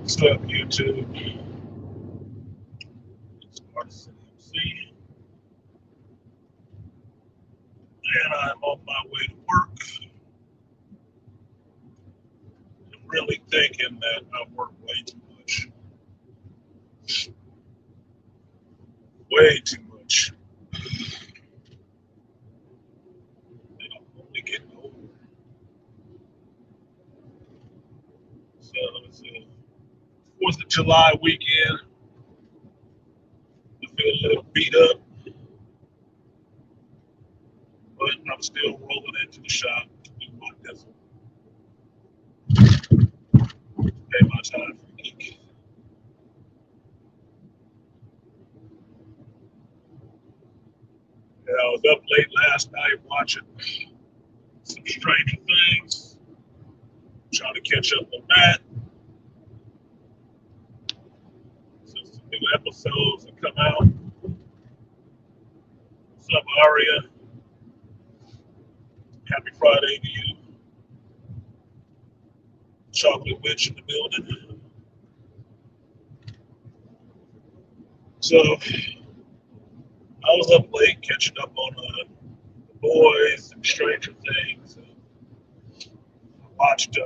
What's up, YouTube? It's Artisan MC, and I'm on my way to work. I'm really thinking that I work way too much. Way too much. And I'm only getting older. So it's a 4th of July weekend. I feel a little beat up, but I'm still rolling into the shop to do my diesel. Pay my time for Geek. Yeah, I was up late last night watching some Stranger Things, trying to catch up on that. Since the new episodes have come out. What's up, Aria? Happy Friday to you. Chocolate Witch in the building. So, I was up late catching up on The Boys and Stranger Things. I watched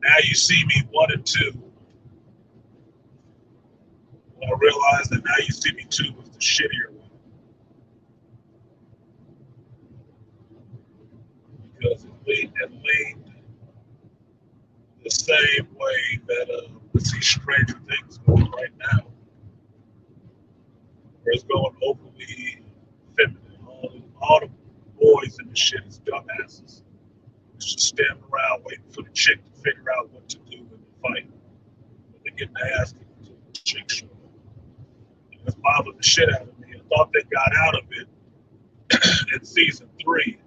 Now You See Me 1 and 2. I realized that Now You See Me 2 was the shittier one. Because it laid the same way that we see Stranger Things going right now. Where it's going overly feminine. All the boys in the shit is dumbasses. It's just standing around waiting for the chick to figure out what to do in the fight. But they get their ass kicked until the chick shows up. It's bothered the shit out of me. I thought they got out of it in season 3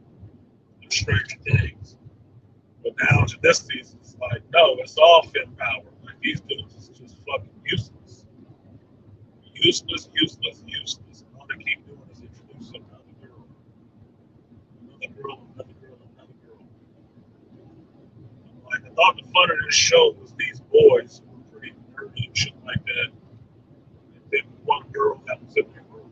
of Stranger Things. But now in this season, it's like, no, it's all fem power. Like, these dudes is just fucking useless. Useless. And all they keep doing is introduce another girl. Another girl. Like, I thought the fun of this show was these boys who were pretty nerdy and shit like that. And then one girl that was in their group.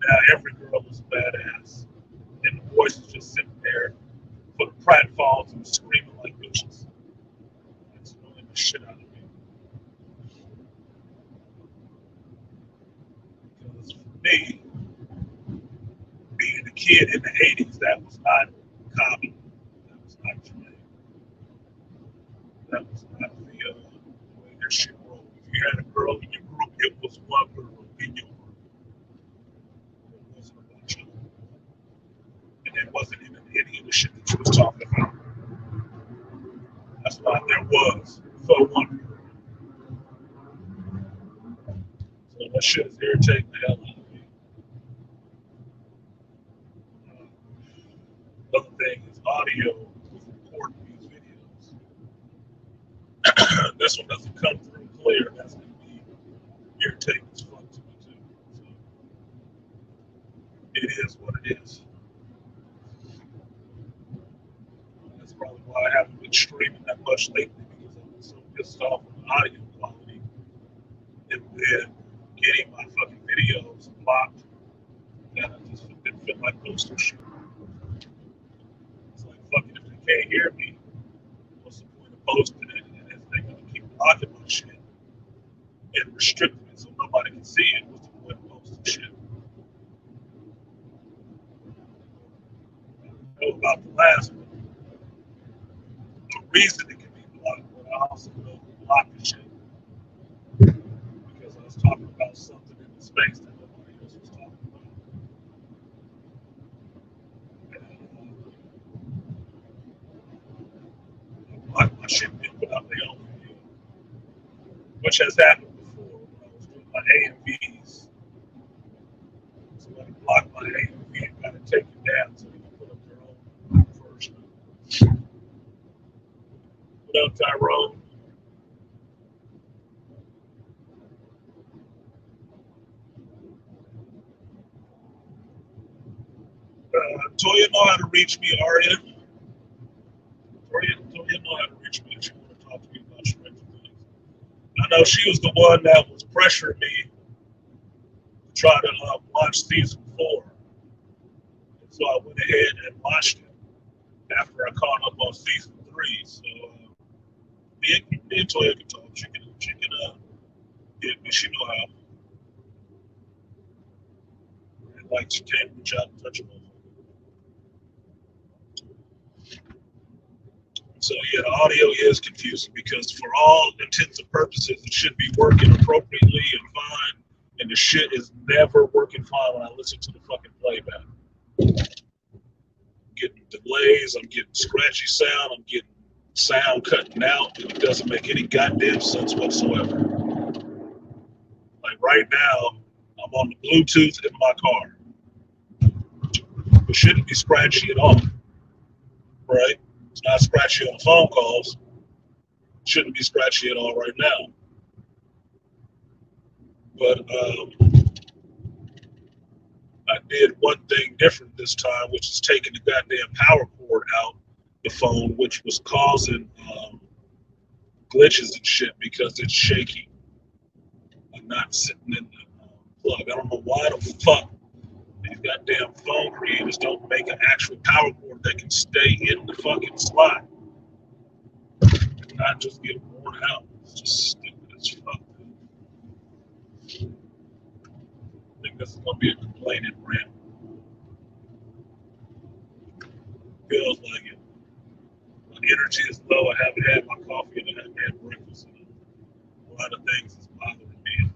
Now every girl is a badass. And the boys is just sitting there for the pratfalls and screaming like bitches. That's annoying the shit out of me. Because for me, being a kid in the 80s, that was not common. That was not true. That was not the way that shit rolled. If you had a girl in your group, it was one girl in your group. It wasn't a bunch of them. And it wasn't even any of the shit that you was talking about. That's why there was for one girl. So that shit is irritating the hell out of me. Another thing is audio with recording these videos. This one doesn't come through clear. That's going to be irritating as fuck to me too. So it is what it is. That's probably why I haven't been streaming that much lately, because I've been so pissed off with the audio quality and then getting my fucking videos blocked that I just didn't feel like posting shit. It's like, fucking, if they can't hear me, what's the point of posting it? And if they're going to keep blocking my shit and restricting it so nobody can see it, what's the point of posting shit? I know about the last one. The reason it can be blocked, but I also know who blocked the shit. Because I was talking about something in the space that nobody else was talking about. And blocked my shit and put out their own video, which has happened before when I was doing my AMVs. Somebody blocked my AMV and got it taken down so they can put up their own version. What up, Tyrone? Toya know how to reach me, Aria. Toya know Well, she was the one that was pressuring me to try to watch season 4. And so I went ahead and watched it after I caught up on season 3. So me and Toya can talk. She can get me. She know how. And like she can't reach out and touch them. So yeah, the audio is confusing because for all intents and purposes, it should be working appropriately and fine. And the shit is never working fine when I listen to the fucking playback. I'm getting delays, I'm getting scratchy sound, I'm getting sound cutting out, and it doesn't make any goddamn sense whatsoever. Like right now, I'm on the Bluetooth in my car. It shouldn't be scratchy at all, right? It's not scratchy on the phone calls. It shouldn't be scratchy at all right now. But I did one thing different this time, which is taking the goddamn power cord out the phone, which was causing glitches and shit because it's shaky. I'm not sitting in the plug. I don't know why the fuck these goddamn phone creators don't make an actual power cord that can stay in the fucking slot and not just get worn out. It's just stupid as fuck. I think this is gonna be a complaining rant. Feels like it. My energy is low. I haven't had my coffee and I haven't had breakfast. And a lot of things is bothering me.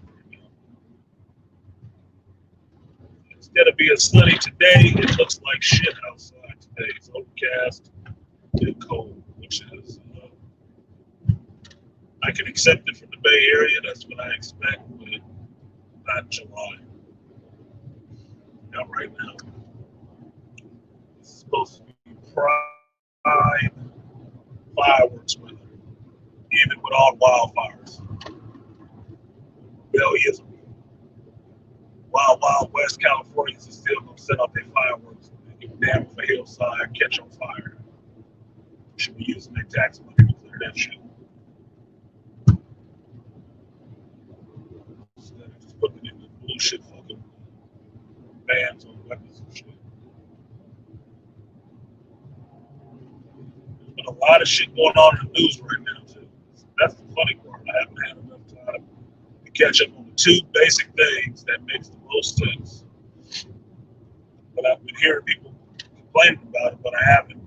Instead of being sunny today, it looks like shit outside today. It's overcast and cold, which is I can accept it from the Bay Area. That's what I expect, but not July. Not right now. It's supposed to be prime fireworks weather, even with all wildfires. Rebellion. Wild West Californians is still gonna set up their fireworks. They give a damn if a hillside catch on fire. Should be using their tax money to clear that shit. Instead of just putting it in the bullshit fucking bans on weapons and shit. There's been a lot of shit going on in the news right now too. That's the funny part. I haven't had enough time to catch up on the two basic things that makes the most sense. But I've been hearing people complaining about it, but I haven't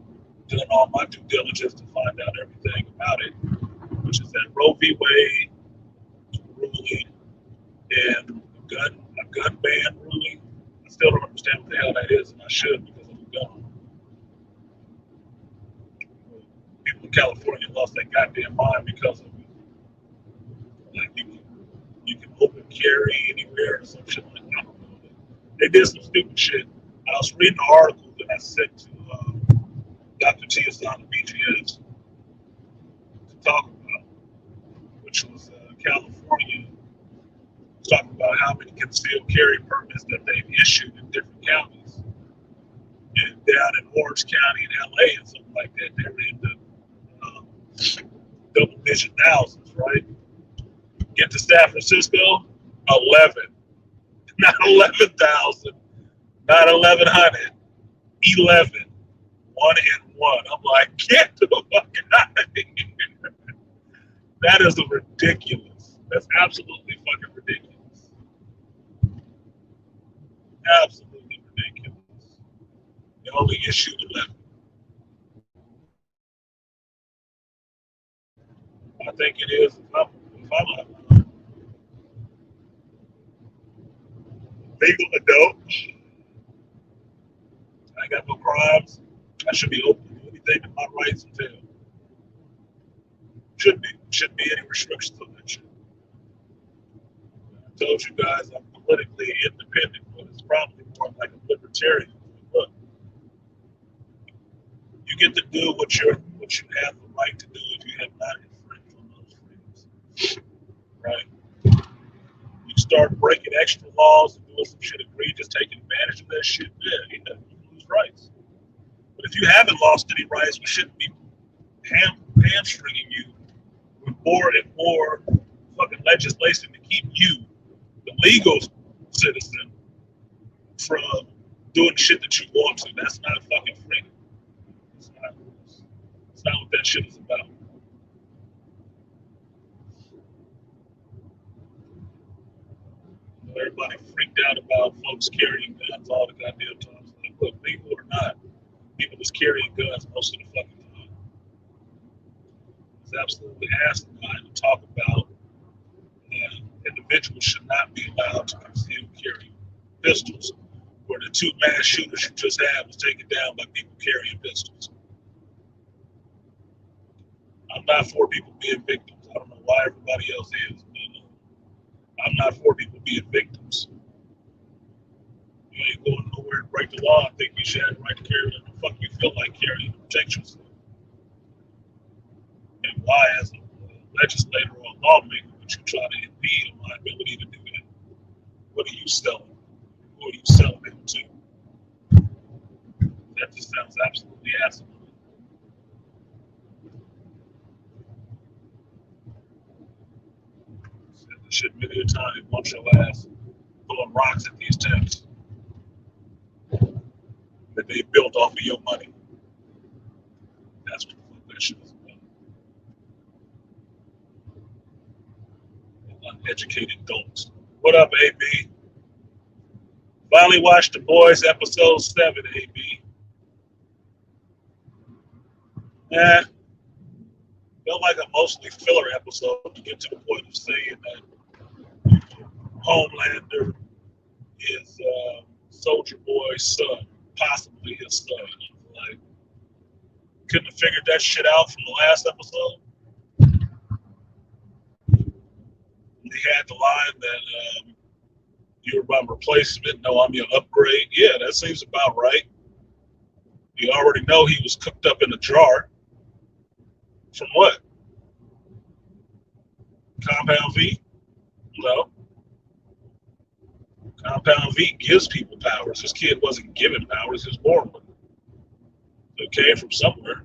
done all my due diligence to find out everything about it, which is that Roe v. Wade ruling and a gun ban ruling. I still don't understand what the hell that is, and I should because I'm a gun. People in California lost their goddamn mind because of it. Like you can open carry anywhere or some shit like that. I don't know. They did some stupid shit. I was reading an article that I sent to Dr. Tiasan of BGS to talk about, which was California talking about how many concealed carry permits that they've issued in different counties. And down in Orange County and LA and something like that, they're in the double-digit thousands, right? Get to San Francisco, 11. Not 11,000, not 1,100, 11. 1 and 1. I'm like, get to the fucking out of here. That is ridiculous. That's absolutely fucking ridiculous. Absolutely ridiculous. They only issued 11. I think it is. If I'm a legal adult, I got no crimes, I should be open to anything in my rights entail. Shouldn't be any restrictions on that shit. I told you guys I'm politically independent, but it's probably more like a libertarian. Look, you get to do what you have the right to do if you have not infringed on those freedoms. Right? You start breaking extra laws and doing some shit egregious, taking advantage of that shit, you lose rights. But if you haven't lost any rights, we shouldn't be hamstringing you with more and more fucking legislation to keep you, the legal citizen, from doing shit that you want to. That's not fucking freedom. It's not what that shit is about. Everybody freaked out about folks carrying guns all the goddamn time. Like, look, people or not, people is carrying guns most of the fucking time. It's absolutely asinine to talk about individuals should not be allowed to conceal carry pistols, where the two mass shooters you just had was taken down by people carrying pistols. I'm not for people being victims. I don't know why everybody else is, but I'm not for people being victims. You ain't going nowhere to break the law. I think you should have the right to carry whatever the fuck you feel like carrying to protect yourself. And why, as a legislator or a lawmaker, would you try to impede on my ability to do that? What are you selling? Who are you selling them to? That just sounds absolutely asinine. Said this shit many a time. Want your ass throwing rocks at these tents that they built off of your money. That's what the fuck that shit is about. Uneducated adults. What up, AB? Finally watched The Boys episode 7, AB. Yeah, felt like a mostly filler episode to get to the point of saying that Homelander is Soldier Boy's son, possibly his son. Like, couldn't have figured that shit out from the last episode. They had the line that you're my replacement, no, I'm your upgrade. Yeah, that seems about right. You already know he was cooked up in a jar. From what? Compound V? No. Compound V gives people powers. This kid wasn't given powers, he was born with it. It came from somewhere.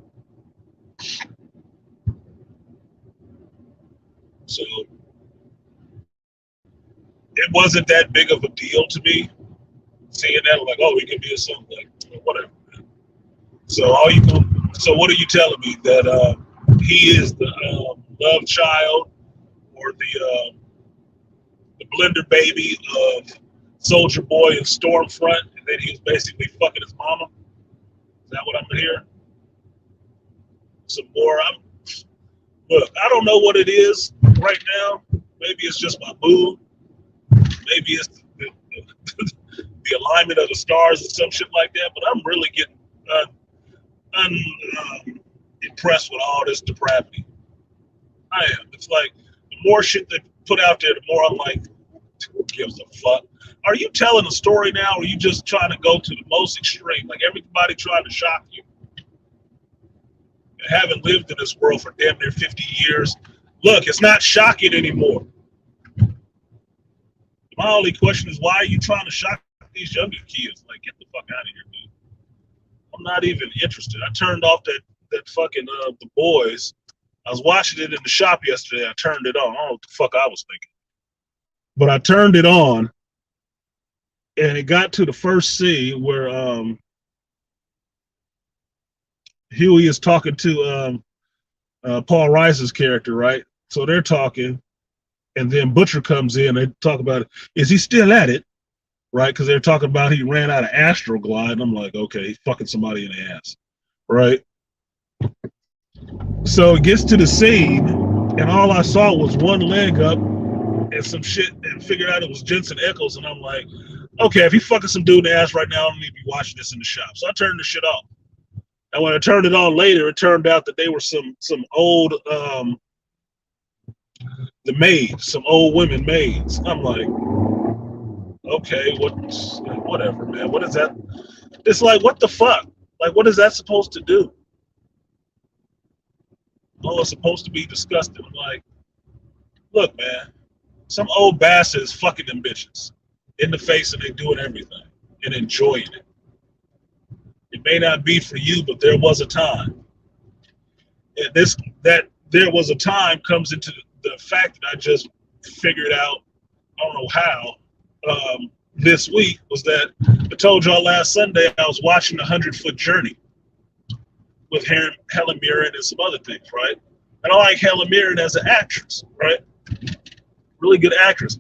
So it wasn't that big of a deal to me. Seeing that, like, oh, he could be a son, like, whatever. So so what are you telling me, that he is the love child or the blender baby of Soldier Boy and Stormfront, and then he was basically fucking his mama? Is that what I'm hearing? Some more. Look, I don't know what it is right now. Maybe it's just my mood. Maybe it's the alignment of the stars or some shit like that. But I'm really getting impressed with all this depravity. I am. It's like the more shit they put out there, the more I'm like, who gives a fuck? Are you telling a story now, or are you just trying to go to the most extreme? Like everybody trying to shock you. I haven't lived in this world for damn near 50 years. Look, it's not shocking anymore. My only question is, why are you trying to shock these younger kids? Like, get the fuck out of here, dude. I'm not even interested. I turned off that fucking The Boys. I was watching it in the shop yesterday. I turned it on. I don't know what the fuck I was thinking. But I turned it on, and it got to the first scene where Huey is talking to Paul Rice's character, right? So they're talking, and then Butcher comes in. They talk about, is he still at it? Right? Because they're talking about he ran out of Astroglide. And I'm like, okay, he's fucking somebody in the ass, right? So it gets to the scene, and all I saw was one leg up and some shit, and figured out it was Jensen Ackles. And I'm like, okay, if he fucking some dude in the ass right now, I don't need to be watching this in the shop. So I turned the shit off. And when I turned it on later, it turned out that they were some old the maids, some old women maids. I'm like, okay, whatever, man. What is that? It's like, what the fuck? Like, what is that supposed to do? Oh, it's supposed to be disgusting. I'm like, look, man, some old bastard is fucking them bitches in the face, and they doing everything and enjoying it. It may not be for you, but there was a time. And that there was a time comes into the fact that I just figured out, I don't know how, this week was that I told y'all last Sunday I was watching the 100-Foot Journey with Helen Mirren and some other things, right? And I like Helen Mirren as an actress, right? Really good actress.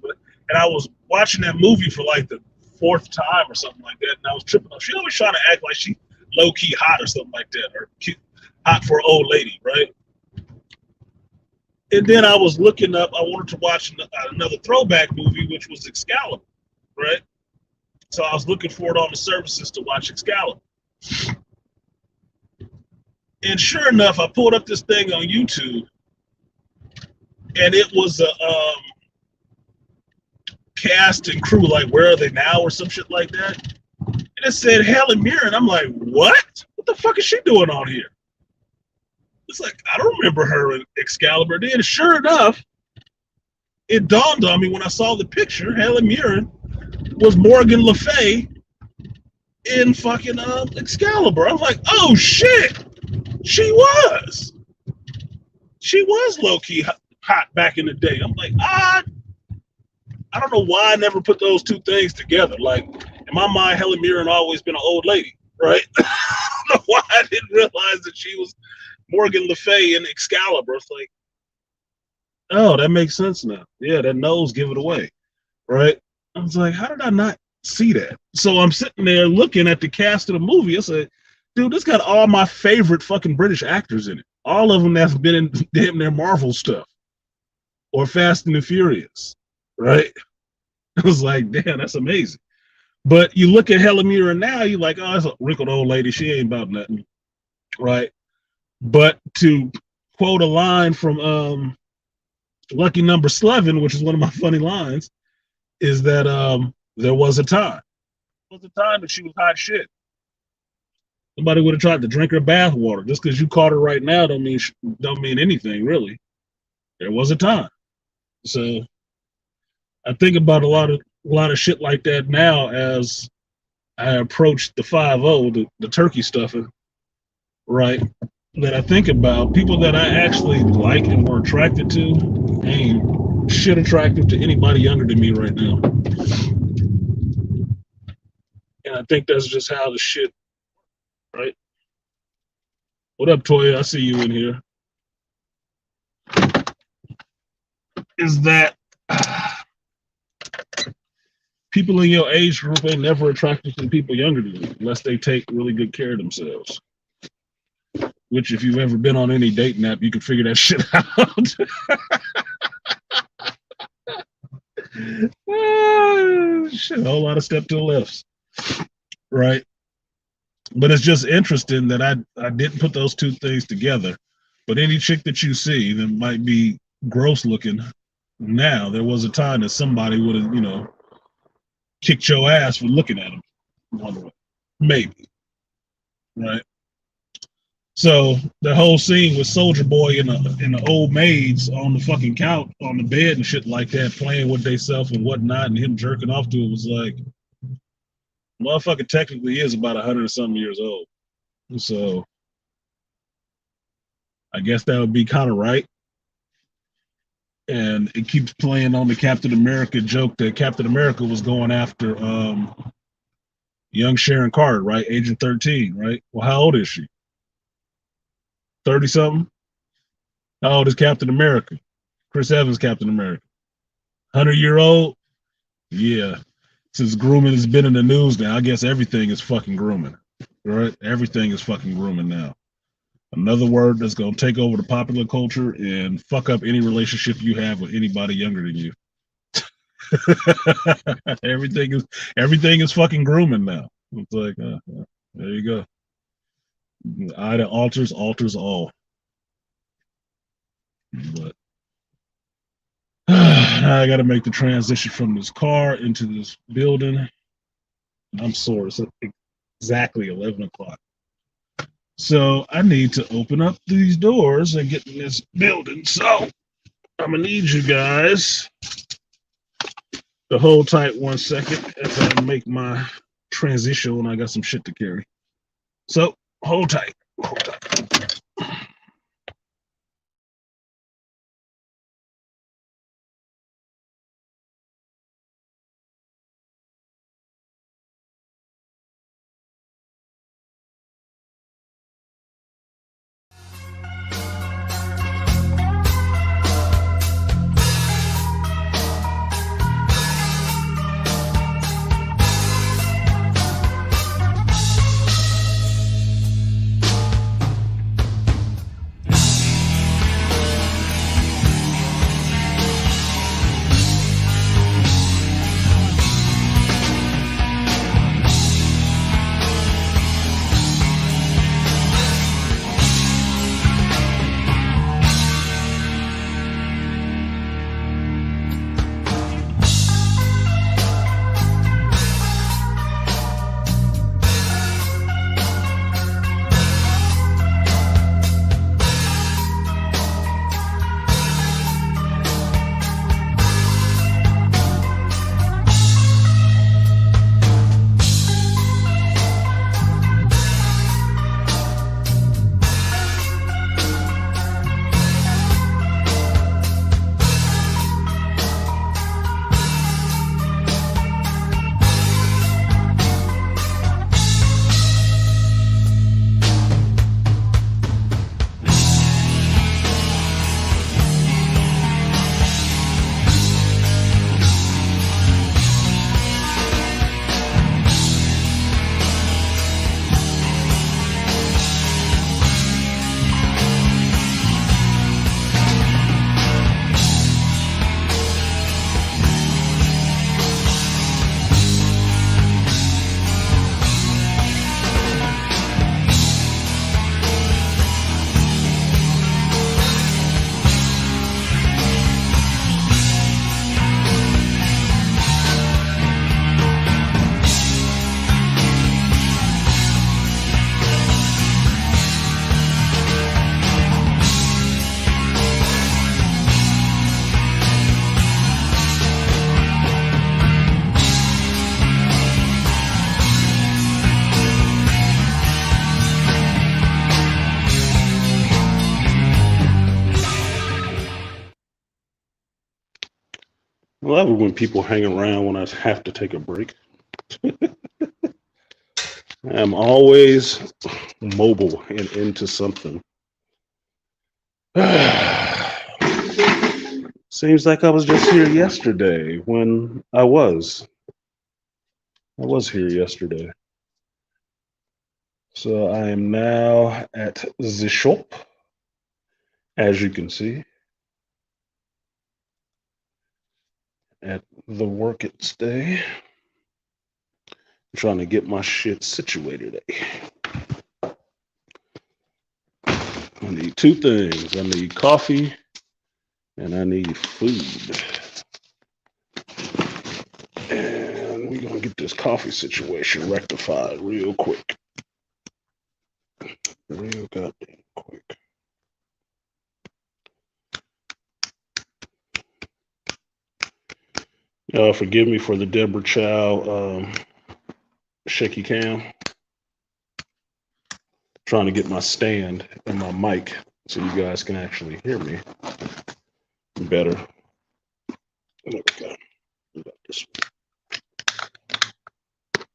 And I was watching that movie for like the fourth time or something like that, and I was tripping up. She always trying to act like she low-key hot or something like that, or cute, hot for an old lady, right? And then I was looking up, I wanted to watch another throwback movie, which was Excalibur, right? So I was looking for it on the services to watch Excalibur. And sure enough, I pulled up this thing on YouTube, and it was a cast and crew, like Where Are They Now or some shit like that. And it said Helen Mirren. I'm like, what? What the fuck is she doing on here? It's like, I don't remember her in Excalibur. Then sure enough, it dawned on me when I saw the picture. Helen Mirren was Morgan Le Fay in fucking Excalibur. I was like, oh shit, she was low-key hot back in the day. I'm like, I don't know why I never put those two things together. Like, in my mind, Helen Mirren always been an old lady, right? I don't know why I didn't realize that she was Morgan Le Fay in Excalibur. It's like, oh, that makes sense now. Yeah, that nose give it away, right? I was like, how did I not see that? So I'm sitting there looking at the cast of the movie. I said, dude, this got all my favorite fucking British actors in it. All of them that's been in damn near Marvel stuff or Fast and the Furious, right? I was like, damn, that's amazing. But you look at Helen Mirren now, you're like, oh, that's a wrinkled old lady. She ain't about nothing, right? But to quote a line from Lucky Number 11, which is one of my funny lines, is that there was a time. There was a time that she was hot shit. Somebody would have tried to drink her bath water. Just because you caught her right now don't mean anything, really. There was a time. So I think about a lot of shit like that now as I approach the 5-0, the turkey stuffing, right? That I think about people that I actually like and were attracted to ain't shit attractive to anybody younger than me right now. And I think that's just how the shit, right? What up, Toya? I see you in here. Is that people in your age group ain't never attracted to people younger than you unless they take really good care of themselves. Which, if you've ever been on any dating app, you can figure that shit out. Shit, a whole lot of step to the lefts, right? But it's just interesting that I didn't put those two things together. But any chick that you see that might be gross looking now, there was a time that somebody would have, kicked your ass for looking at them. Maybe, right? So the whole scene with Soldier Boy and the old maids on the fucking couch, on the bed and shit like that, playing with themselves and whatnot, and him jerking off to it was like, motherfucker technically is about 100 or something years old. So I guess that would be kind of right. And it keeps playing on the Captain America joke that Captain America was going after young Sharon Carter, right? Agent 13, right? Well, how old is she? 30 something? How old is Captain America? Chris Evans, Captain America. 100-year-old? Yeah. Since grooming has been in the news now, I guess everything is fucking grooming, right? Everything is fucking grooming now. Another word that's going to take over the popular culture and fuck up any relationship you have with anybody younger than you. everything is fucking grooming now. It's like, there you go. Eye that alters all. But I got to make the transition from this car into this building. I'm sore. It's exactly 11 o'clock. So I need to open up these doors and get in this building. So I'm going to need you guys to hold tight 1 second as I make my transition when I got some shit to carry. So hold tight. Hold tight. I love it when people hang around when I have to take a break. I'm always mobile and into something. Seems like I was just here yesterday when I was. I was here yesterday. So I am now at the shop, as you can see, at the work it stay. I'm trying to get my shit situated. I need two things. I need coffee and I need food. And we're gonna get this coffee situation rectified real quick. Real goddamn quick. Forgive me for the Deborah Chow shaky cam. Trying to get my stand and my mic so you guys can actually hear me better. There we go. We got this one.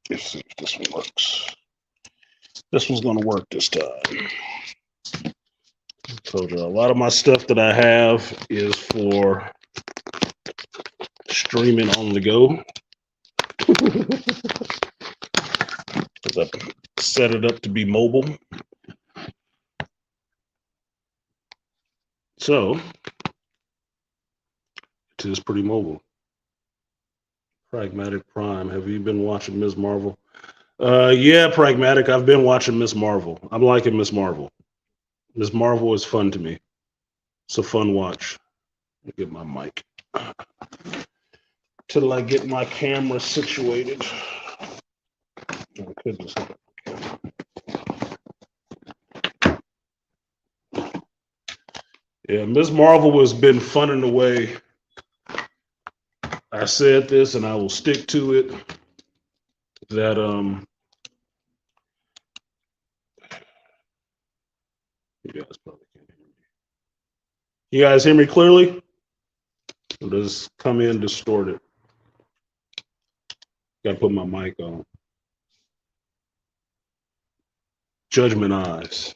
Let's see if this one works. This one's gonna work this time. Told you a lot of my stuff that I have is for streaming on the go. Because I set it up to be mobile. So it is pretty mobile. Pragmatic Prime. Have you been watching Ms. Marvel? Yeah, Pragmatic. I've been watching Ms. Marvel. I'm liking Ms. Marvel. Ms. Marvel is fun to me. It's a fun watch. Let me get my mic. Till I get my camera situated. Oh, goodness. Yeah, Ms. Marvel has been fun in the way. I said this and I will stick to it. That you guys probably can't hear me. You guys hear me clearly? Or does it come in distorted? Gotta put my mic on. Judgment eyes.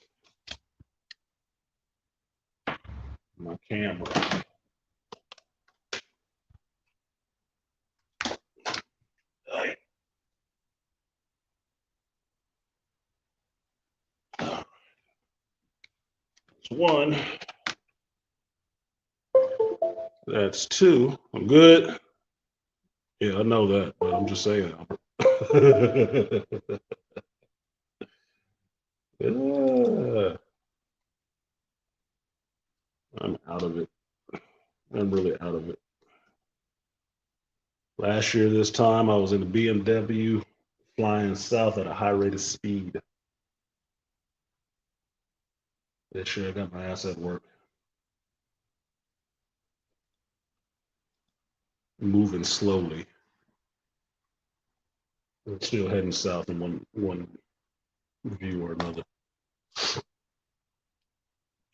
My camera. That's one. That's two. I'm good. Yeah, I know that, but I'm just saying. Yeah, I'm out of it. I'm really out of it. Last year, this time, I was in a BMW flying south at a high rate of speed. This year, I got my ass at work, moving slowly. I'm still heading south in one view or another.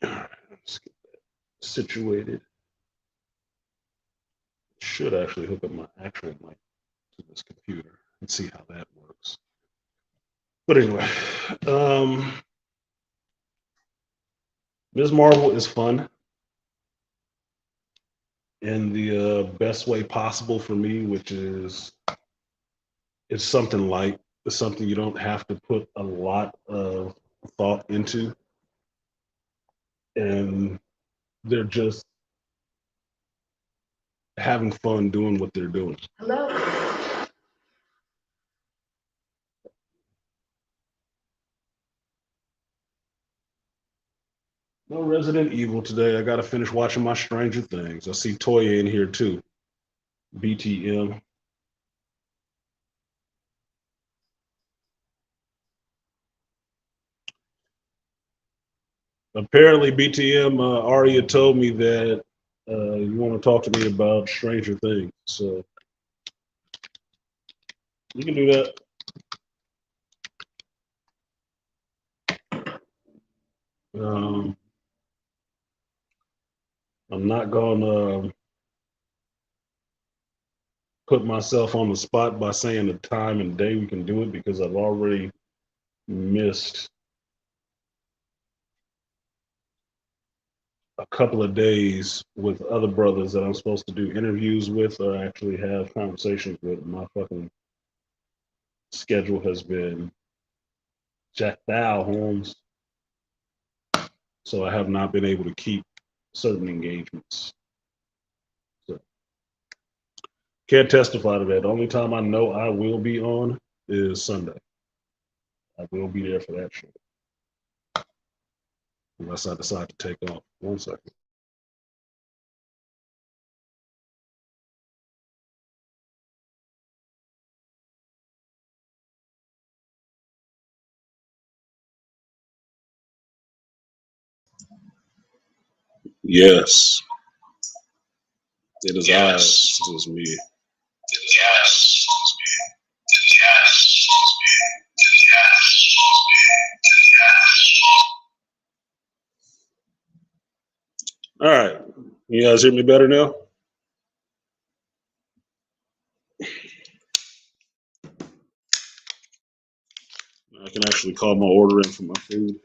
All right, let's get that situated. Should actually hook up my actual mic to this computer and see how that works. But anyway, Ms. Marvel is fun in the best way possible for me, which is it's something light. It's something you don't have to put a lot of thought into, and they're just having fun doing what they're doing. Hello. No Resident Evil today. I got to finish watching my Stranger Things. I see Toya in here too. BTM. Apparently, BTM Aria told me that you want to talk to me about Stranger Things, so you can do that. Um, I'm not gonna. put myself on the spot by saying the time and day we can do it because I've already missed a couple of days with other brothers that I'm supposed to do interviews with or actually have conversations with. My fucking schedule has been jacked out, Holmes. So I have not been able to keep certain engagements. So can't testify to that. The only time I know I will be on is Sunday. I will be there for that show. Unless I decide to take off. 1 second. Yes, it is I. It is me. Yes. All right. You guys hear me better now? I can actually call my order in for my food.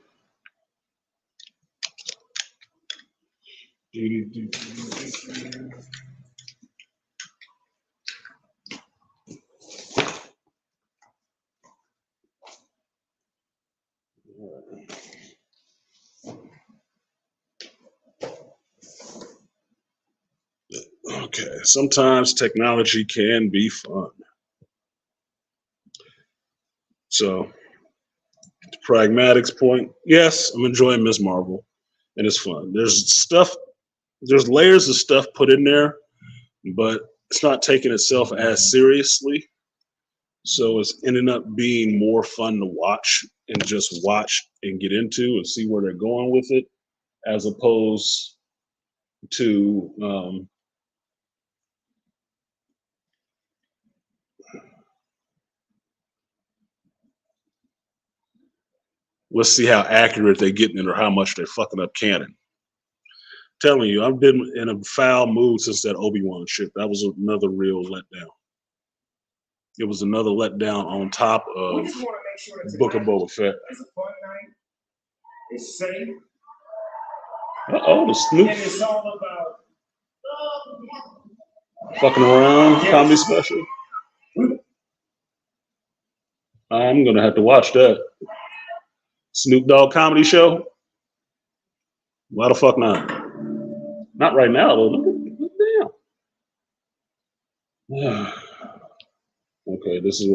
Okay, sometimes technology can be fun. So, the pragmatics point, yes, I'm enjoying Ms. Marvel, and it's fun. There's layers of stuff put in there, but it's not taking itself as seriously. So it's ending up being more fun to watch and just watch and get into and see where they're going with it, as opposed to let's see how accurate they're getting it or how much they're fucking up canon. Telling you, I've been in a foul mood since that Obi-Wan shit. That was another real letdown. It was another letdown on top of Book of Boba Fett. It's a fun night. It's safe. Uh-oh, the Snoop. And it's all about fucking around comedy special. I'm gonna have to watch that. Snoop Dogg comedy show? Why the fuck not? Not right now though. Look damn. Okay, this is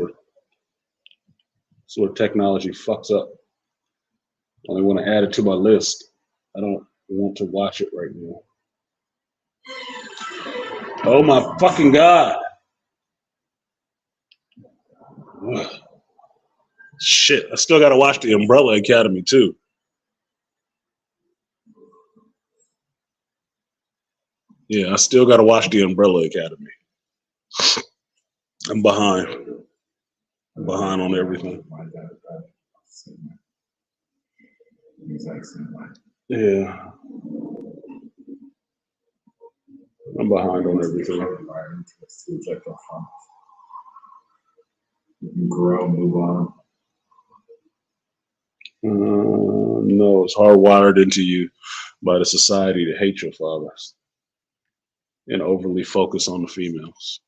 where technology fucks up. I only want to add it to my list. I don't want to watch it right now. Oh my fucking god. Shit, I still gotta watch the Umbrella Academy too. Yeah, I still gotta watch the Umbrella Academy. I'm behind. I'm behind on everything. Yeah. I'm behind on everything. You can grow, move on. No, it's hardwired into you by the society to hate your fathers and overly focus on the females.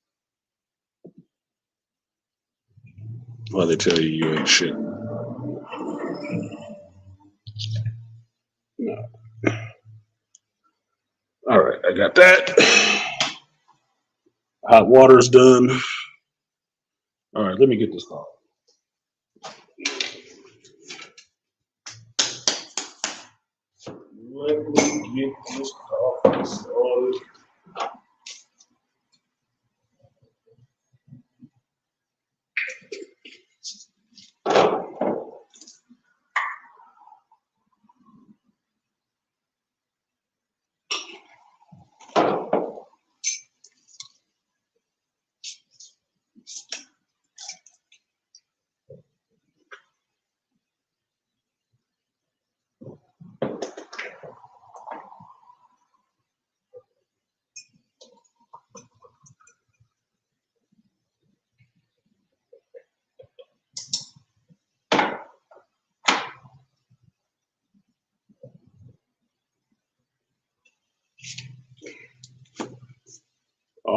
While they tell you you ain't shit. No. All right, I got that. Hot water's done. All right, let me get this call. Let me get this coffee started.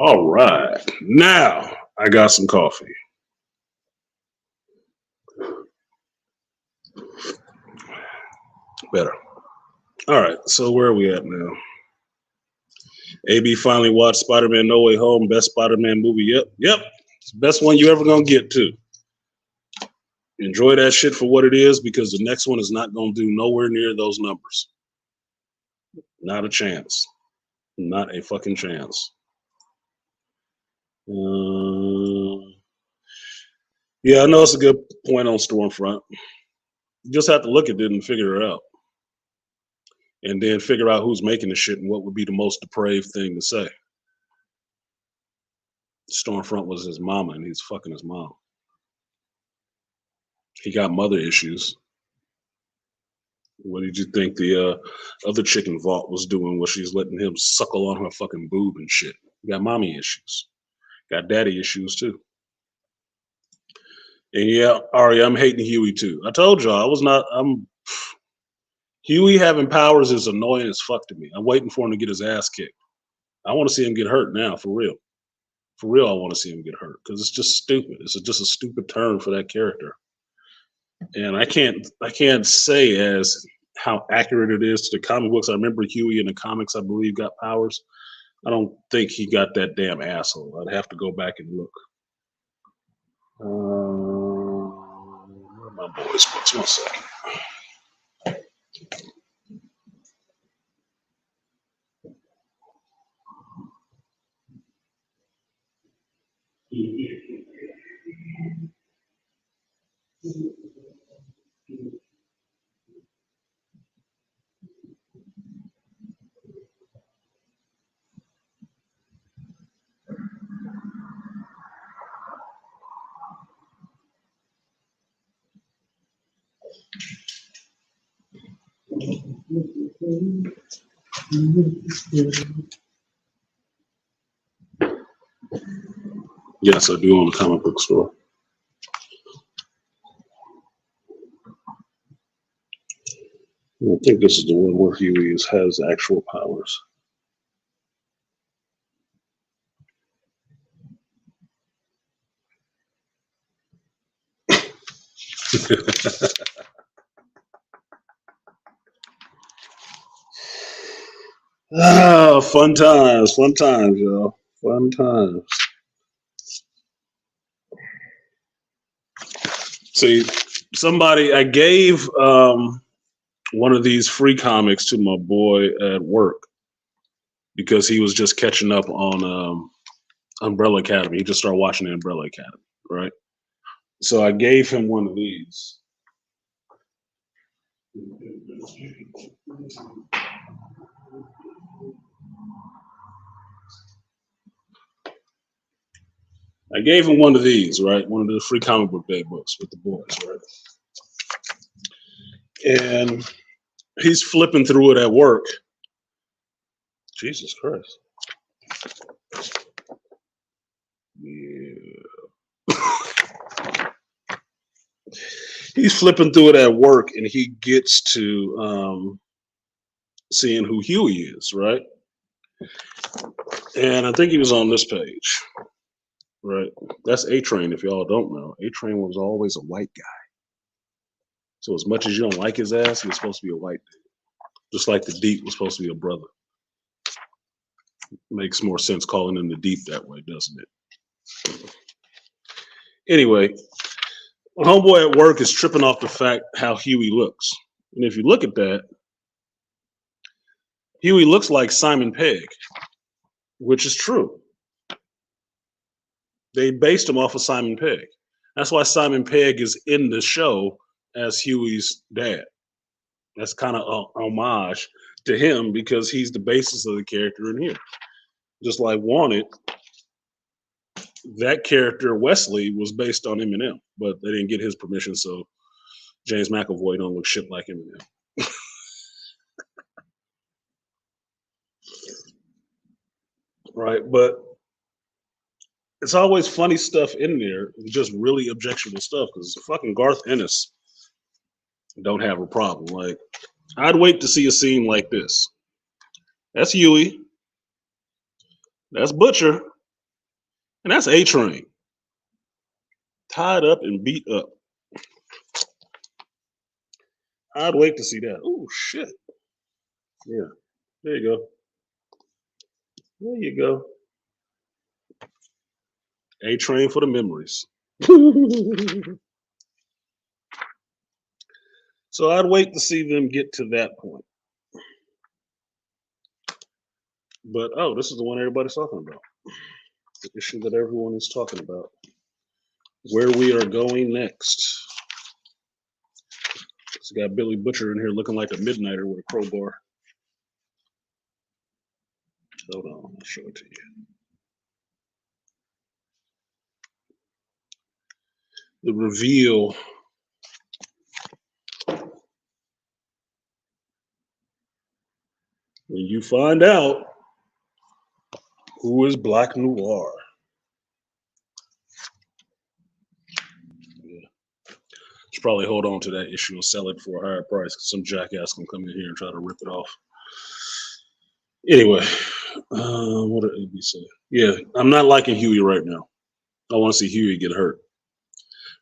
All right. Now I got some coffee. Better. All right. So where are we at now? AB finally watched Spider-Man No Way Home, best Spider-Man movie. Yep. It's the best one you ever gonna get to. Enjoy that shit for what it is, because the next one is not gonna do nowhere near those numbers. Not a chance. Not a fucking chance. Yeah, I know it's a good point on Stormfront. You just have to look at it and figure it out. And then figure out who's making the shit and what would be the most depraved thing to say. Stormfront was his mama and he's fucking his mom. He got mother issues. What did you think the other chick in Vault was doing where she's letting him suckle on her fucking boob and shit? Got mommy issues. Got daddy issues too. And yeah, Ari, I'm hating Huey too. I told y'all Huey having powers is annoying as fuck to me. I'm waiting for him to get his ass kicked. I want to see him get hurt now, for real. For real, I want to see him get hurt because it's just stupid. It's just a stupid turn for that character. And I can't say as how accurate it is to the comic books. I remember Huey in the comics, I believe, got powers. I don't think he got that damn asshole. I'd have to go back and look. Where are my boys' books? 1 second. Yes, I do own a comic book store. I think this is the one where Huey has actual powers. Fun times, y'all. Fun times. See, I gave one of these free comics to my boy at work because he was just catching up on Umbrella Academy. He just started watching the Umbrella Academy, right? So I gave him one of these. I gave him one of these, right? One of the free comic book day books with the boys, right? And he's flipping through it at work. Jesus Christ. Yeah. He's flipping through it at work and he gets to seeing who Huey is, right? And I think he was on this page, right? That's A-Train, if y'all don't know. A-Train was always a white guy. So as much as you don't like his ass, he was supposed to be a white dude. Just like the Deep was supposed to be a brother. Makes more sense calling him the Deep that way, doesn't it? Anyway, homeboy at work is tripping off the fact how Huey looks. And if you look at that, Huey looks like Simon Pegg, which is true. They based him off of Simon Pegg. That's why Simon Pegg is in the show as Huey's dad. That's kind of a homage to him because he's the basis of the character in here. Just like Wanted, that character Wesley was based on Eminem, but they didn't get his permission, so James McAvoy don't look shit like Eminem. Right, but it's always funny stuff in there, just really objectionable stuff, because fucking Garth Ennis don't have a problem. Like, I'd wait to see a scene like this. That's Huey. That's Butcher. And that's A-Train. Tied up and beat up. I'd wait to see that. Oh, shit. Yeah. There you go. There you go. A-Train for the memories. So I'd wait to see them get to that point. But, oh, this is the one everybody's talking about. The issue that everyone is talking about. Where we are going next. It's got Billy Butcher in here looking like a midnighter with a crowbar. Hold on, I'll show it to you. The reveal. When you find out who is Black Noir. Yeah. Should probably hold on to that issue and sell it for a higher price because some jackass can come in here and try to rip it off. Anyway, what did AB say? Yeah, I'm not liking Huey right now. I want to see Huey get hurt.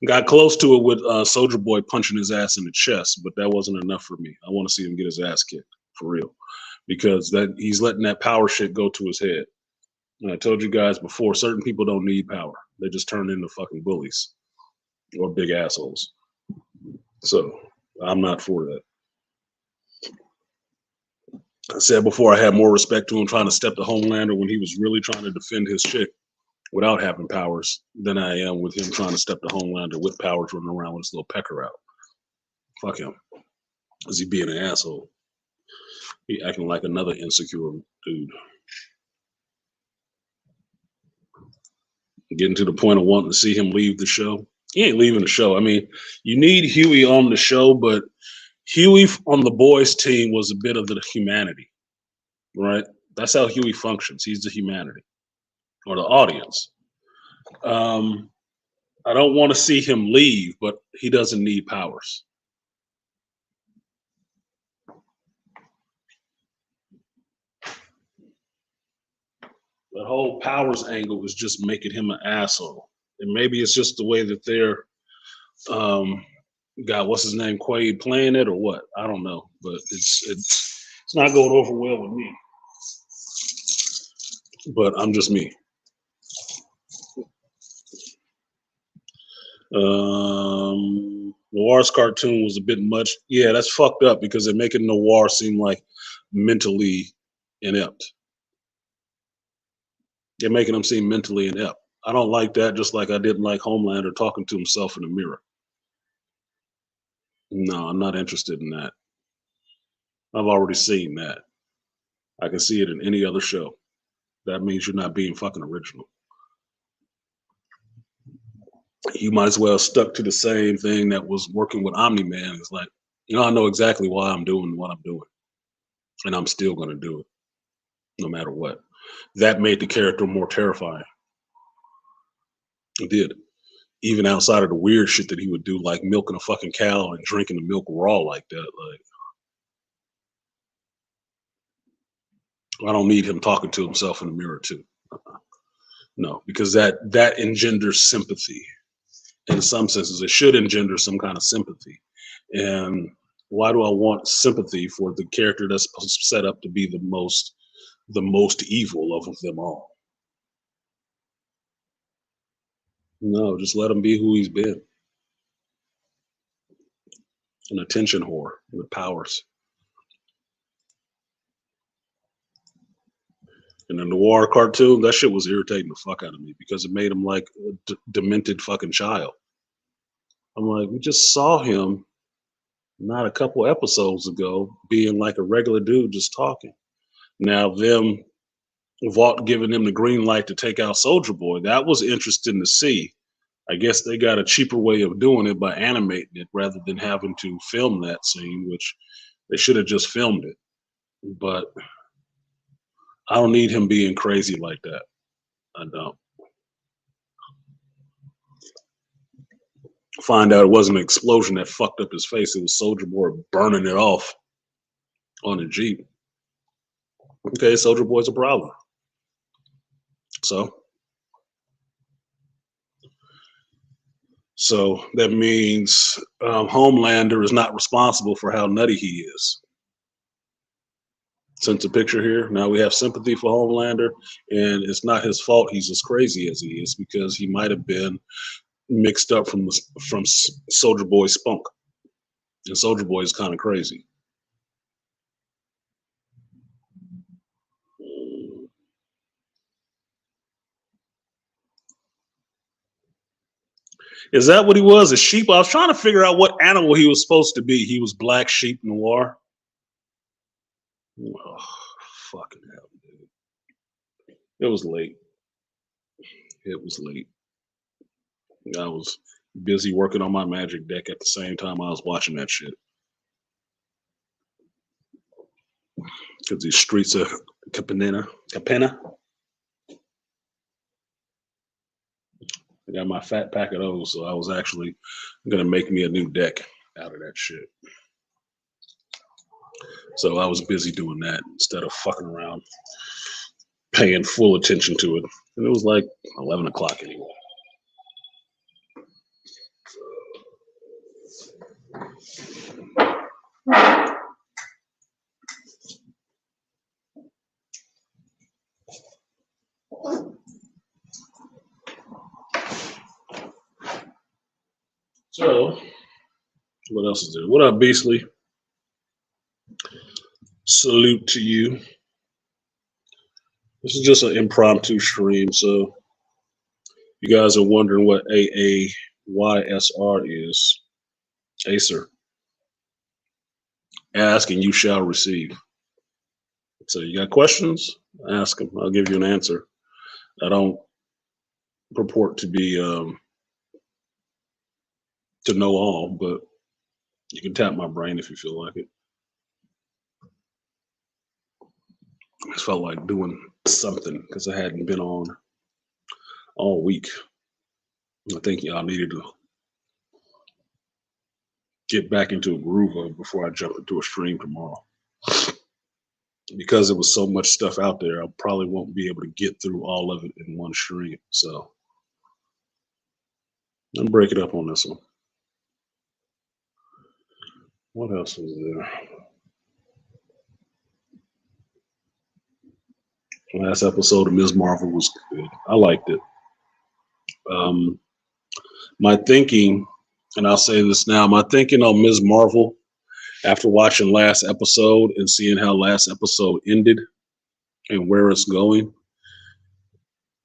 Got close to it with Soldier Boy punching his ass in the chest, but that wasn't enough for me. I want to see him get his ass kicked for real, because that he's letting that power shit go to his head. And I told you guys before, certain people don't need power; they just turn into fucking bullies or big assholes. So I'm not for that. I said before, I had more respect to him trying to step to Homelander when he was really trying to defend his chick without having powers than I am with him trying to step to Homelander with powers running around with his little pecker out. Fuck him. Is he being an asshole? He acting like another insecure dude. Getting to the point of wanting to see him leave the show. He ain't leaving the show. I mean, you need Huey on the show, but Huey on the boys team was a bit of the humanity, right? That's how Huey functions. He's the humanity or the audience. I don't want to see him leave, but he doesn't need powers. The whole powers angle is just making him an asshole. And maybe it's just the way that they're God, what's his name, Quaid playing it or what? I don't know, but it's not going over well with me. But I'm just me. Noir's cartoon was a bit much. Yeah, that's fucked up because they're making Noir seem like mentally inept. They're making him seem mentally inept. I don't like that, just like I didn't like Homelander talking to himself in the mirror. No, I'm not interested in that. I've already seen that. I can see it in any other show. That means you're not being fucking original. You might as well stuck to the same thing that was working with Omni-Man. It's like, I know exactly why I'm doing what I'm doing. And I'm still going to do it, no matter what. That made the character more terrifying. It did. Even outside of the weird shit that he would do, like milking a fucking cow and drinking the milk raw like that. Like, I don't need him talking to himself in the mirror too. No, because that engenders sympathy. In some senses, it should engender some kind of sympathy. And why do I want sympathy for the character that's set up to be the most evil of them all? No, just let him be who he's been. An attention whore with powers. In the Noir cartoon, that shit was irritating the fuck out of me because it made him like a demented fucking child. I'm like, we just saw him not a couple episodes ago being like a regular dude just talking. Now them Vought giving them the green light to take out Soldier Boy, that was interesting to see. I guess they got a cheaper way of doing it by animating it rather than having to film that scene, which they should have just filmed it. But I don't need him being crazy like that. I don't. Find out it wasn't an explosion that fucked up his face. It was Soldier Boy burning it off on a Jeep. Okay, Soldier Boy's a problem. So So that means Homelander is not responsible for how nutty he is. Sent a picture here. Now we have sympathy for Homelander, and it's not his fault he's as crazy as he is, because he might have been mixed up from Soldier Boy's spunk, and Soldier Boy is kind of crazy. Is that what he was? A sheep? I was trying to figure out what animal he was supposed to be. He was Black Sheep Noir. Oh, fucking hell, dude. It was late. It was late. I was busy working on my magic deck at the same time I was watching that shit. Because these streets of Capenna. I got my fat pack of those, so I was actually gonna make me a new deck out of that shit. So I was busy doing that instead of fucking around, paying full attention to it. And it was like 11 o'clock anyway. So, what else is there? What up, Beastly? Salute to you. This is just an impromptu stream, so you guys are wondering what AAYSR is. AAYSR. Ask and you shall receive. So you got questions? Ask them. I'll give you an answer. I don't purport to be to know all, but you can tap my brain if you feel like it. I just felt like doing something because I hadn't been on all week. I think y'all needed to get back into a groove of it before I jump into a stream tomorrow. Because there was so much stuff out there, I probably won't be able to get through all of it in one stream. So I'm break it up on this one. What else was there? Last episode of Ms. Marvel was good. I liked it. My thinking, and I'll say this now, my thinking on Ms. Marvel after watching last episode and seeing how last episode ended and where it's going,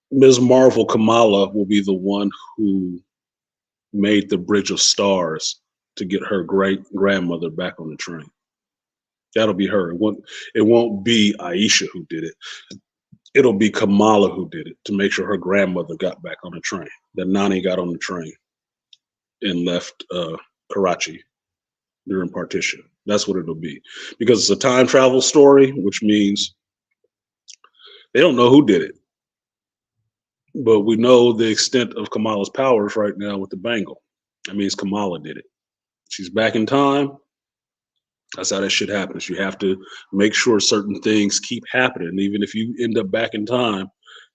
Ms. Marvel Kamala will be the one who made the Bridge of Stars to get her great grandmother back on the train. That'll be her. It won't be Aisha who did it. It'll be Kamala who did it to make sure her grandmother got back on the train. That Nani got on the train and left Karachi during partition. That's what it'll be. Because it's a time travel story, which means they don't know who did it. But we know the extent of Kamala's powers right now with the bangle. That means Kamala did it. She's back in time. That's how that shit happens. You have to make sure certain things keep happening. Even if you end up back in time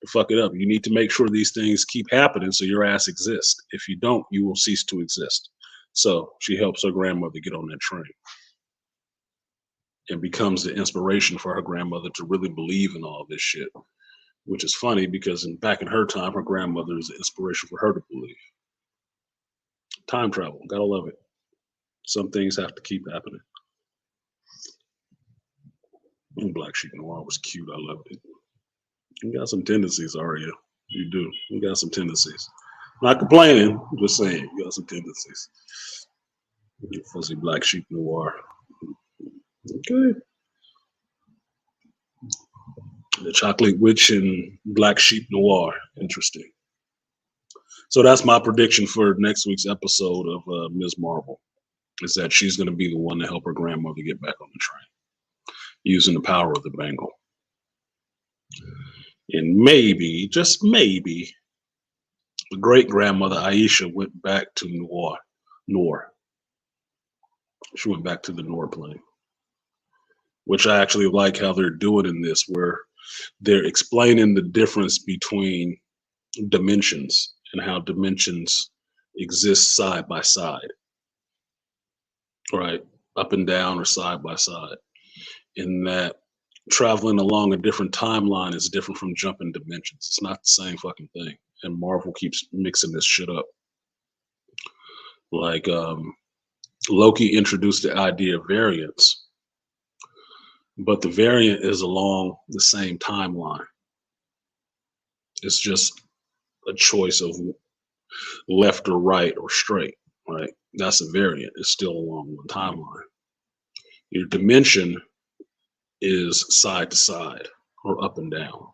to fuck it up, you need to make sure these things keep happening so your ass exists. If you don't, you will cease to exist. So she helps her grandmother get on that train and becomes the inspiration for her grandmother to really believe in all this shit, which is funny because back in her time, her grandmother is the inspiration for her to believe. Time travel, gotta love it. Some things have to keep happening. Black Sheep Noir was cute. I loved it. You got some tendencies, Arya. You do. You got some tendencies. Not complaining, just saying. You got some tendencies. You fuzzy Black Sheep Noir. Okay. The Chocolate Witch and Black Sheep Noir. Interesting. So that's my prediction for next week's episode of Ms. Marvel. Is that she's going to be the one to help her grandmother get back on the train using the power of the bangle. And maybe, just maybe, the great grandmother Aisha went back to Noor. She went back to the Noor plane, which I actually like how they're doing in this, where they're explaining the difference between dimensions and how dimensions exist side by side, right? Up and down or side by side. In that traveling along a different timeline is different from jumping dimensions. It's not the same fucking thing. And Marvel keeps mixing this shit up. Like Loki introduced the idea of variance, but the variant is along the same timeline. It's just a choice of left or right or straight, right? That's a variant. It's still along one timeline. Your dimension is side to side or up and down.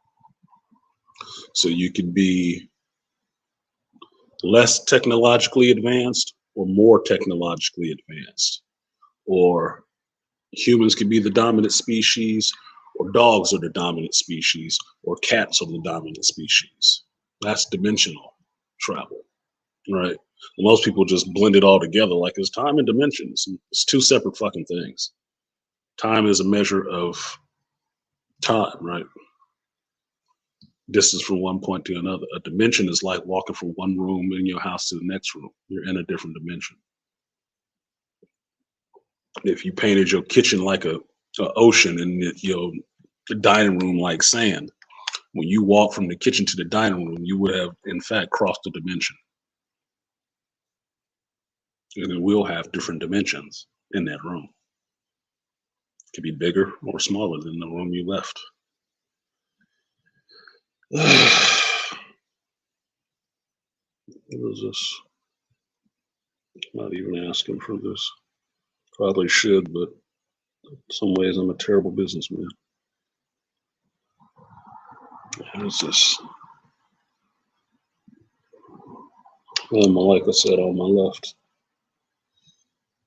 So you could be less technologically advanced or more technologically advanced, or humans could be the dominant species, or dogs are the dominant species, or cats are the dominant species. That's dimensional travel, right? Most people just blend it all together like it's time and dimensions. It's two separate fucking things. Time is a measure of time, right? Distance from one point to another. A dimension is like walking from one room in your house to the next room. You're in a different dimension. If you painted your kitchen like a ocean and your dining room like sand, when you walk from the kitchen to the dining room, you would have in fact crossed the dimension. And then we'll have different dimensions in that room. It could be bigger or smaller than the room you left. What is this? Not even asking for this. Probably should, but in some ways I'm a terrible businessman. What is this? Well, Malika said on my left.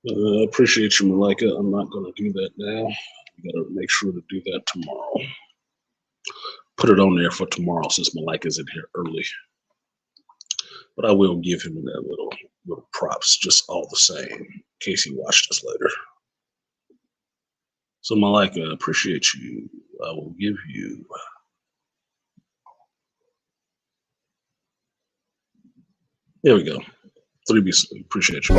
I appreciate you, Malika. I'm not going to do that now. I got to make sure to do that tomorrow. Put it on there for tomorrow since Malika's in here early. But I will give him that little props just all the same, in case he watched this later. So Malika, appreciate you. I will give you. There we go. 3BC. Appreciate you.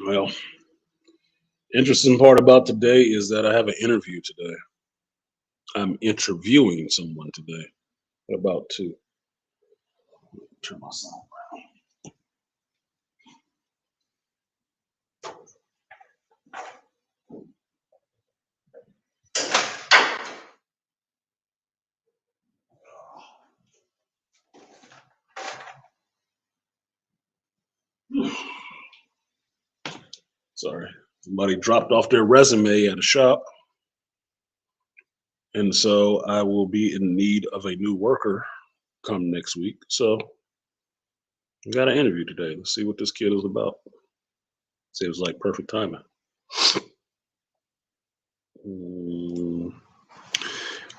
Well, interesting part about today is that I have an interview today. I'm interviewing someone today. About to turn my sound around. Sorry. Somebody dropped off their resume at a shop. And so I will be in need of a new worker come next week. So I got an interview today. Let's see what this kid is about. Seems like perfect timing.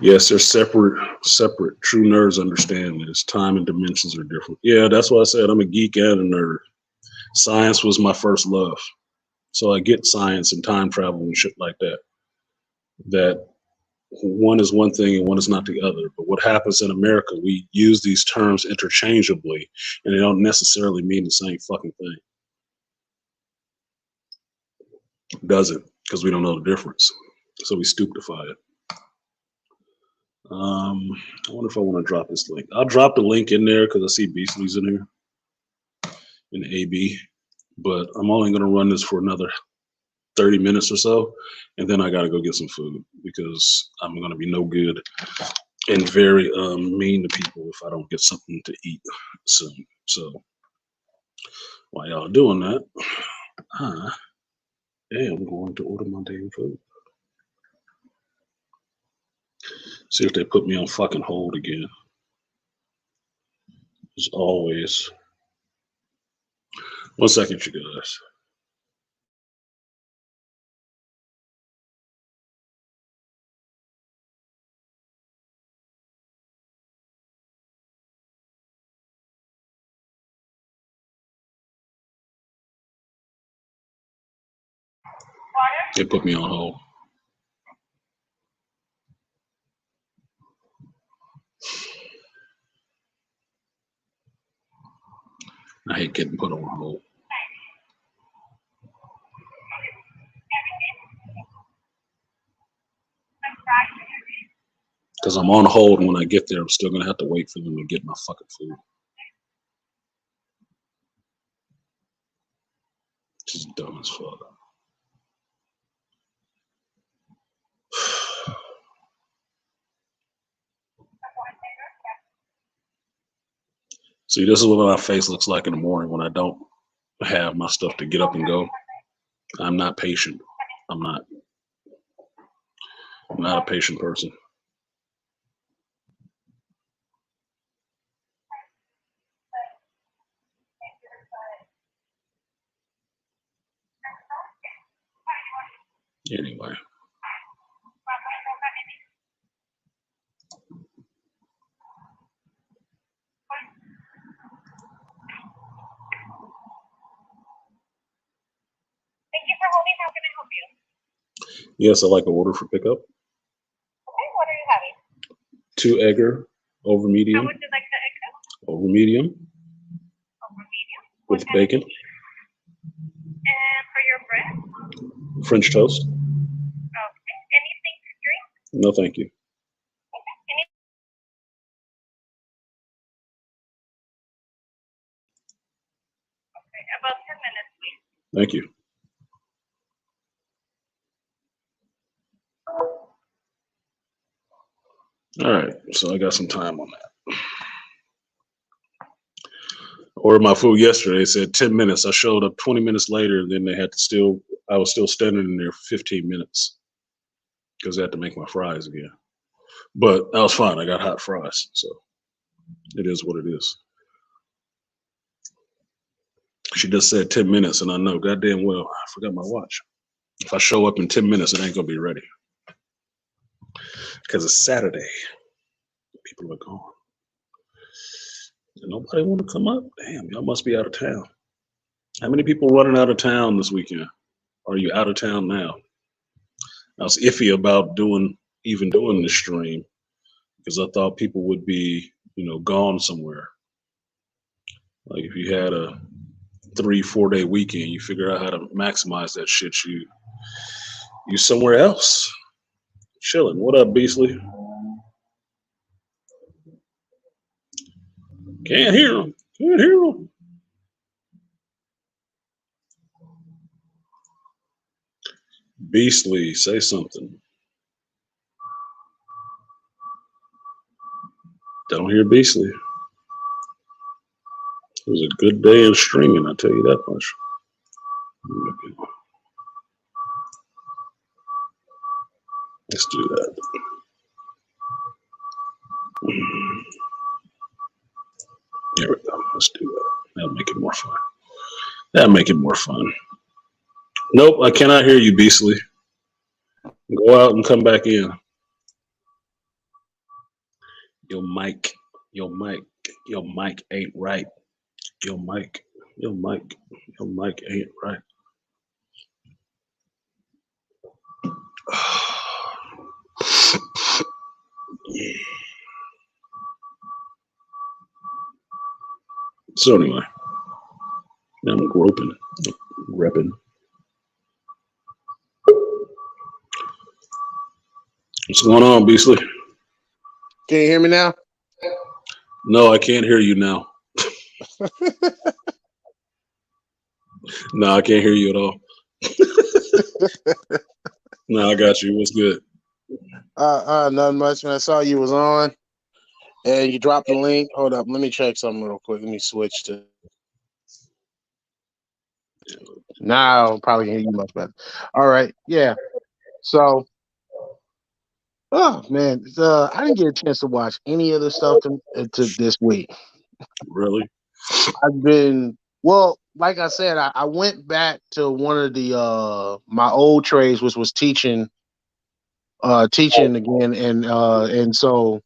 Yes, they're separate. True nerds understand this. Time and dimensions are different. Yeah, that's why I said I'm a geek and a nerd. Science was my first love. So I get science and time travel and shit like that. That one is one thing and one is not the other. But what happens in America, we use these terms interchangeably and they don't necessarily mean the same fucking thing. It doesn't, because we don't know the difference. So we stupefy it. I wonder if I want to drop this link. I'll drop the link in there because I see Beastly's in here in AB. But I'm only going to run this for another 30 minutes or so. And then I got to go get some food because I'm going to be no good and very mean to people if I don't get something to eat soon. So while y'all doing that, I am going to order my damn food. See if they put me on fucking hold again. As always. 1 second, you guys. It put me on hold. I hate getting put on hold. Because I'm on hold, and when I get there, I'm still going to have to wait for them to get my fucking food. Just dumb as fuck. See, this is what my face looks like in the morning when I don't have my stuff to get up and go. I'm not patient. I'm not a patient person. Anyway. Thank you for holding. How can I help you? Yes, I'd like an order for pickup. Okay, what are you having? 2 egger over How medium. would you like the egg? Over medium Over medium. with bacon. And for your bread? French toast. Okay. Anything to drink? No, thank you. Okay. Okay, about 10 minutes, please. Thank you. All right, so I got some time on that. Ordered my food yesterday. It said 10 minutes. I showed up 20 minutes later, and then I was still standing in there for 15 minutes because I had to make my fries again. But that was fine. I got hot fries, so it is what it is. She just said 10 minutes, and I know goddamn well I forgot my watch. If I show up in 10 minutes, it ain't gonna be ready because it's Saturday. People are gone. And nobody want to come up? Damn, y'all must be out of town. How many people running out of town this weekend? Are you out of town now? I was iffy about even doing the stream because I thought people would be, gone somewhere. Like if you had a 3-4 day weekend, you figure out how to maximize that shit. You somewhere else, chilling. What up, Beasley? Can't hear him. Can't hear him. Beasley, say something. Don't hear Beasley. It was a good day of streaming, I tell you that much. Let's do that. There we go. Let's do that. That'll make it more fun. Nope, I cannot hear you, Beasley. Go out and come back in. Your mic ain't right. Your mic ain't right. Yeah. So anyway, I'm repping. What's going on, Beasley? Can you hear me now? No, I can't hear you now. No, I can't hear you at all. No, I got you. What's good? Nothing much, man. I saw you was on and you dropped the link. Hold up, let me check something real quick. Let me switch to now. Probably can hear you much better. All right, yeah. So, oh man, I didn't get a chance to watch any of the stuff to this week. Really? I've been like I said, I went back to one of the my old trades, which was teaching again, and so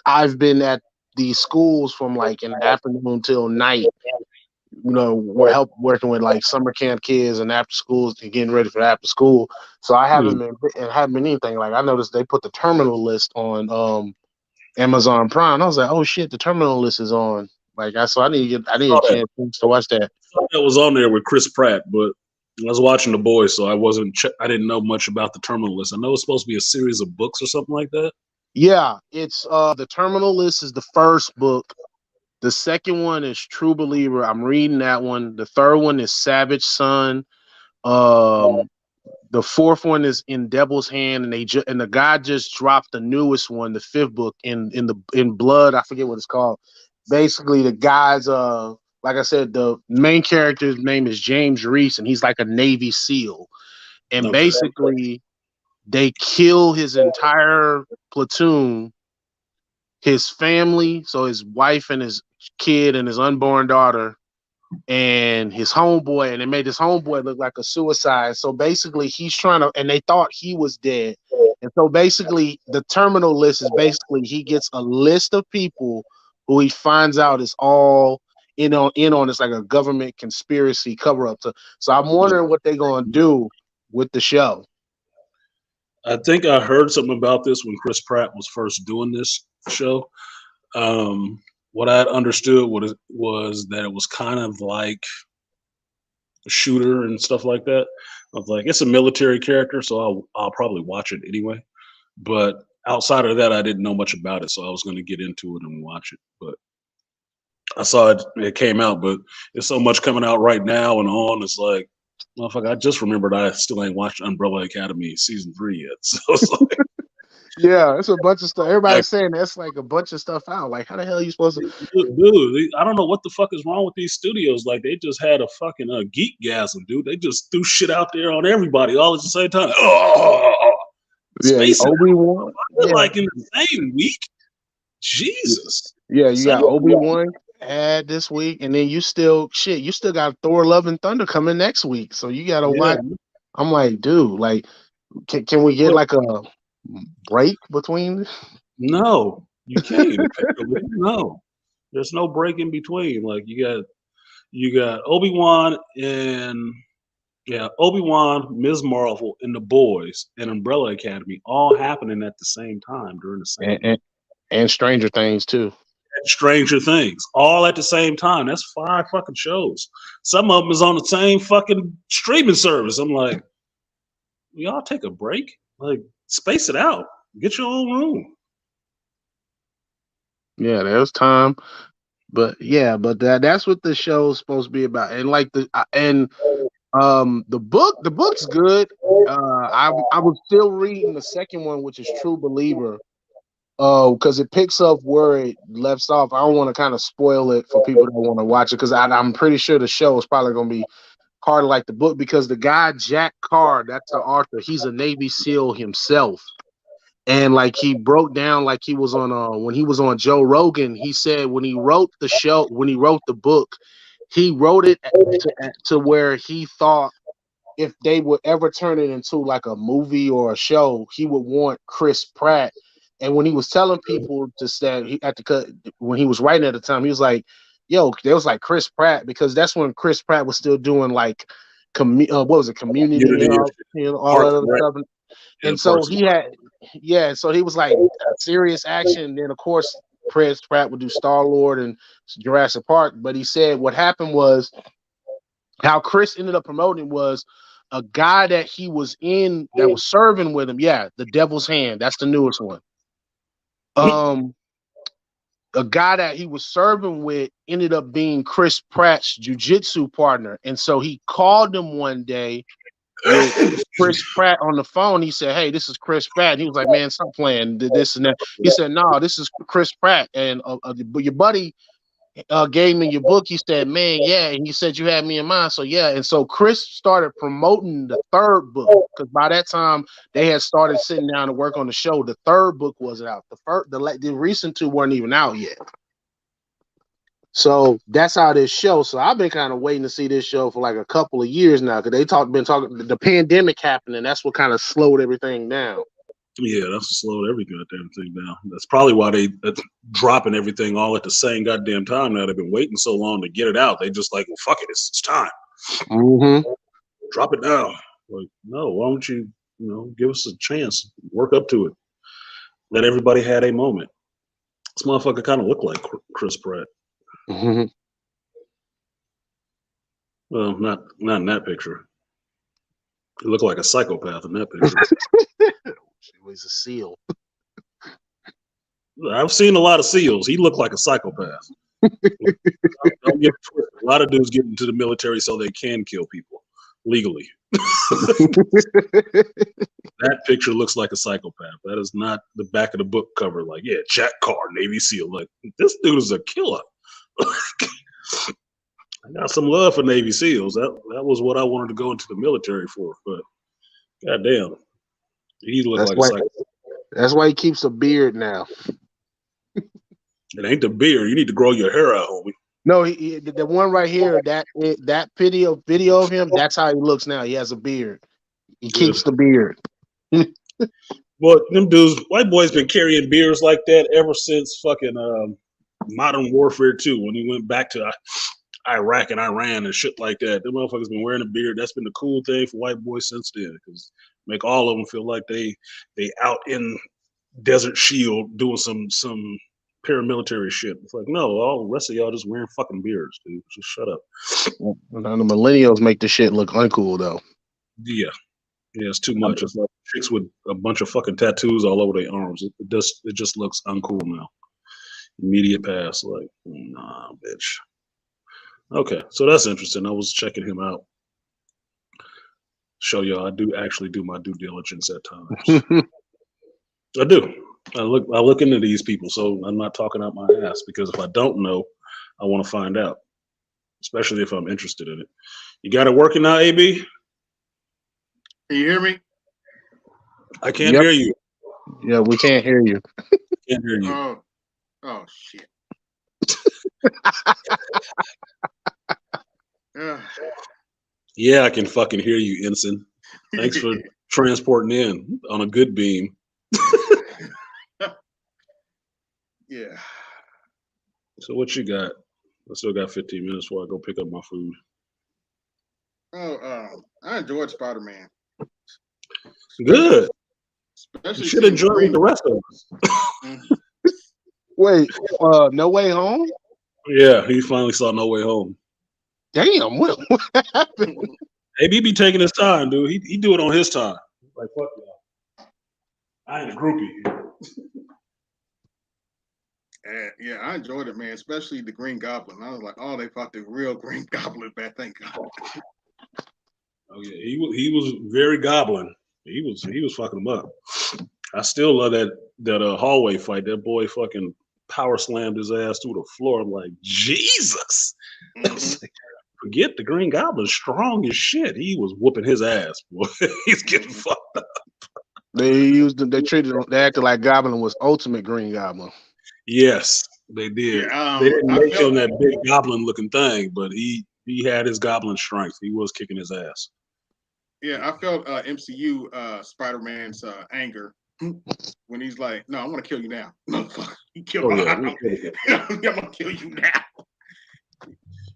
I've been at these schools from like in the afternoon till night, we're working with like summer camp kids and after schools and getting ready for after school. So I haven't been anything. Like I noticed they put the terminal list on Amazon Prime. I was like, oh shit, the terminal list is on. Like I need a chance to watch that. That was on there with Chris Pratt, but I was watching The Boys, so I didn't know much about the terminal list. I know it's supposed to be a series of books or something like that. Yeah, it's the terminal list is the first book. The second one is True Believer. I'm reading that one. The third one is Savage Son. The fourth one is In Devil's Hand, and the guy just dropped the newest one, the fifth book in Blood. I forget what it's called. Basically, the guy's like I said, the main character's name is James Reese, and he's like a Navy SEAL. And basically, they kill his entire platoon, his family, so his wife and his kid and his unborn daughter, and his homeboy, and they made his homeboy look like a suicide. So basically he's trying to, and they thought he was dead. And so basically the terminal list is basically he gets a list of people who he finds out is all in on it's like a government conspiracy cover up. So I'm wondering what they're going to do with the show. I think I heard something about this when Chris Pratt was first doing this show. What I understood was that it was kind of like a shooter and stuff like that. I was like, it's a military character, so I'll probably watch it anyway. But outside of that, I didn't know much about it, so I was going to get into it and watch it. But I saw it came out, but there's so much coming out right now and on. It's like, motherfucker, I just remembered I still ain't watched Umbrella Academy season 3 yet. So it's like, yeah, it's a bunch of stuff. Everybody's saying that's like a bunch of stuff out. Like, how the hell are you supposed to? Dude, I don't know what the fuck is wrong with these studios. Like, they just had a fucking geekgasm, dude. They just threw shit out there on everybody all at the same time. Yeah, Obi-Wan. Yeah. Like in the same week. Jesus. Yeah, you got Obi-Wan ad this week, and then you still got Thor: Love and Thunder coming next week. So you gotta watch. I'm like, dude, like, can we get like a break between? No, you can't. No, there's no break in between. Like you got Obi-Wan and Obi-Wan, Ms. Marvel, and The Boys and Umbrella Academy all happening at the same time during the same and Stranger Things too. Stranger Things all at the same time. That's 5 fucking shows. Some of them is on the same fucking streaming service. I'm like, y'all take a break, like space it out, get your own room. Yeah, there's time, but that's what the show's supposed to be about. And like the book's good. I was still reading the second one, which is True Believer. Because it picks up where it left off. I don't want to kind of spoil it for people that want to watch it, because I'm pretty sure the show is probably going to be hard like the book, because the guy Jack Carr, that's the author, he's a Navy SEAL himself, and like he broke down, like he was on when he was on Joe Rogan, he said when he wrote the book, he wrote it to where he thought if they would ever turn it into like a movie or a show, he would want Chris Pratt. And when he was telling people to say when he was writing at the time, he was like, "Yo, there was like Chris Pratt," because that's when Chris Pratt was still doing like Community and all that other stuff. And so so he was like serious action. And then of course Chris Pratt would do Star-Lord and Jurassic Park. But he said what happened was, how Chris ended up promoting was a guy that he was in that was serving with him. Yeah, The Devil's Hand. That's the newest one. A guy that he was serving with ended up being Chris Pratt's jiu-jitsu partner. And so he called him one day with Chris Pratt on the phone. He said, "Hey, this is Chris Pratt." And he was like, "Man, stop playing this and that." He said, "No, this is Chris Pratt. And your buddy gave me your book." He said, "Man, yeah." And he said, "You had me in mind." So yeah. And so Chris started promoting the third book, because by that time they had started sitting down to work on the show. The third book wasn't out. The recent 2 weren't even out yet. So that's how this show. So I've been kind of waiting to see this show for like a couple of years now, because been talking the pandemic happened, and that's what kind of slowed everything down. Yeah, that's slowed every goddamn thing down. That's probably why that's dropping everything all at the same goddamn time. Now they've been waiting so long to get it out. They just like, well, fuck it, it's time. Mm-hmm. Drop it down. Like, no, why don't you, give us a chance, work up to it, let everybody have a moment. This motherfucker kind of looked like Chris Pratt. Mm-hmm. Well, not in that picture. He looked like a psychopath in that picture. She was a seal. I've seen a lot of SEALs. He looked like a psychopath. Don't get twisted. A lot of dudes get into the military so they can kill people legally. That picture looks like a psychopath. That is not the back of the book cover. Like, yeah, Jack Carr, Navy SEAL. Like, this dude is a killer. I got some love for Navy SEALs. That was what I wanted to go into the military for. But goddamn, he looked like a psychopath. That's why he keeps a beard now. It ain't the beard. You need to grow your hair out, homie. No, the one right here, that video of him, that's how he looks now. He has a beard. He keeps the beard. Well, them dudes, white boys been carrying beards like that ever since fucking Modern Warfare 2, when he went back to Iraq and Iran and shit like that. Them motherfuckers been wearing a beard. That's been the cool thing for white boys since then, because make all of them feel like they out in Desert Shield doing some paramilitary shit. It's like, no, all the rest of y'all just wearing fucking beards, dude. Just shut up. Now the millennials make the shit look uncool though. Yeah, it's too much. It's like chicks with a bunch of fucking tattoos all over their arms. It just looks uncool now. Immediate pass, like, nah, bitch. Okay, so that's interesting. I was checking him out. Show y'all I do actually do my due diligence at times. I do. I look into these people, so I'm not talking out my ass, because if I don't know, I want to find out, especially if I'm interested in it. You got it working now, AB? Can you hear me? I can't hear you. Yeah, we can't hear you. Can't hear you. Oh shit. Yeah, I can fucking hear you, Ensign. Thanks for transporting in on a good beam. Yeah. So what you got? I still got 15 minutes before I go pick up my food. I enjoyed Spider-Man. Good. Especially you should enjoy it with the rest of us. Wait, No Way Home? Yeah, he finally saw No Way Home. Damn, what happened? AB be taking his time, dude. He do it on his time. Like, fuck y'all. I ain't a groupie. Yeah, I enjoyed it, man. Especially the Green Goblin. I was like, oh, they fought the real Green Goblin back. Thank God. Oh yeah, he was very goblin. He was fucking him up. I still love that hallway fight. That boy fucking power slammed his ass through the floor. I'm like, Jesus. Mm-hmm. Forget the Green Goblin, strong as shit. He was whooping his ass, boy. He's getting fucked up. They acted like Goblin was ultimate Green Goblin. Yes, they did. Yeah, they didn't make him that big goblin looking thing, but he had his goblin strength. He was kicking his ass. Yeah, I felt MCU Spider-Man's anger when he's like, "No, I want to kill you now." Motherfucker, you kill me. I'm gonna kill you now.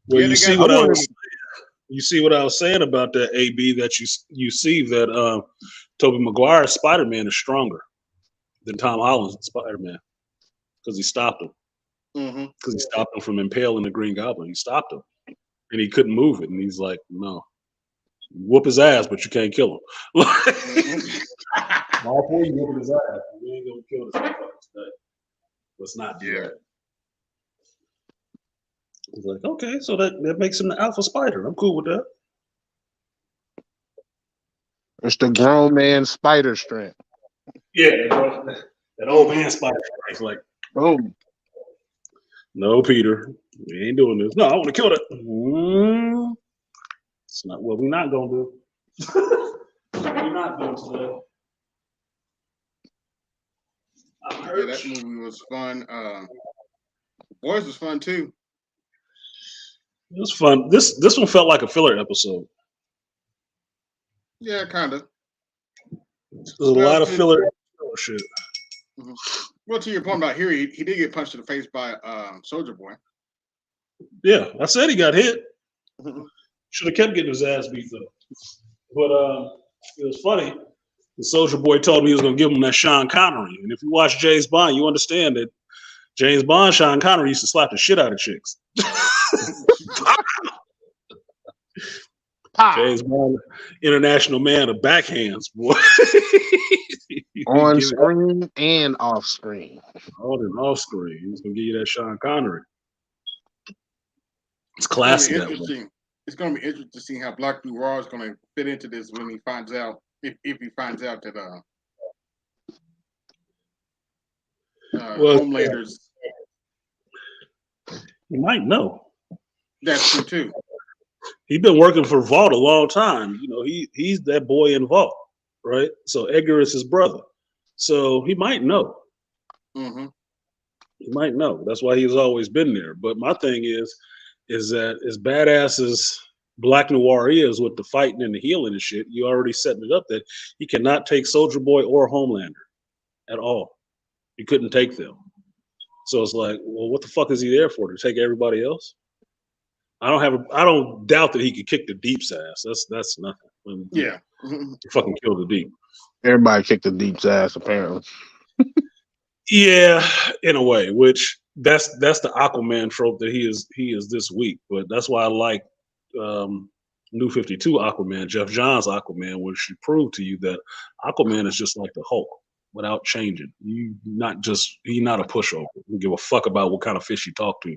Well, you see what I was saying about that, AB, that you see that Tobey Maguire's Spider-Man is stronger than Tom Holland's Spider-Man, because he stopped him. Because he stopped him from impaling the Green Goblin. He stopped him, and he couldn't move it. And he's like, "No, whoop his ass, but you can't kill him." All four you whooping his ass. We ain't gonna kill this motherfucker today. Let's not do that. He's like, okay, so that makes him the Alpha Spider. I'm cool with that. It's the grown man spider strength. Yeah, that old man spider strength. Like, boom. No, Peter, we ain't doing this. No, I want to kill that. It's not what we're not gonna do. We're not doing today. Yeah, that movie was fun. Boys was fun too. It was fun. This one felt like a filler episode. Yeah, kind of. There's a lot of filler Oh shit. Mm-hmm. Well, to your point about here, he did get punched in the face by Soldier Boy. Yeah, I said he got hit. Mm-hmm. Should have kept getting his ass beat though. But it was funny. The Soldier Boy told me he was going to give him that Sean Connery. And if you watch James Bond, you understand that James Bond, Sean Connery used to slap the shit out of chicks. James Bond, international man of backhands, boy. On screen and off screen. On and off screen. He's going to give you that Sean Connery. It's classy that way. It's going to be interesting to see how Black Noir is going to fit into this when he finds out, if he finds out that Homelander's. You might know. That's true too. He's been working for Vault a long time. You know, he's that boy in Vault, right? So Edgar is his brother. So he might know. Mm-hmm. He might know. That's why he's always been there. But my thing is that as badass as Black Noir is with the fighting and the healing and shit, you already setting it up that he cannot take Soldier Boy or Homelander at all. He couldn't take them. So it's like, well, what the fuck is he there for? To take everybody else? I don't doubt that he could kick the Deep's ass. That's nothing. Yeah. Fucking kill the Deep. Everybody kicked the Deep's ass, apparently. Yeah, in a way, which that's the Aquaman trope that he is this week. But that's why I like New 52 Aquaman, Jeff Johns Aquaman, which should prove to you that Aquaman is just like the Hulk without changing. He's not a pushover. He don't give a fuck about what kind of fish you talk to.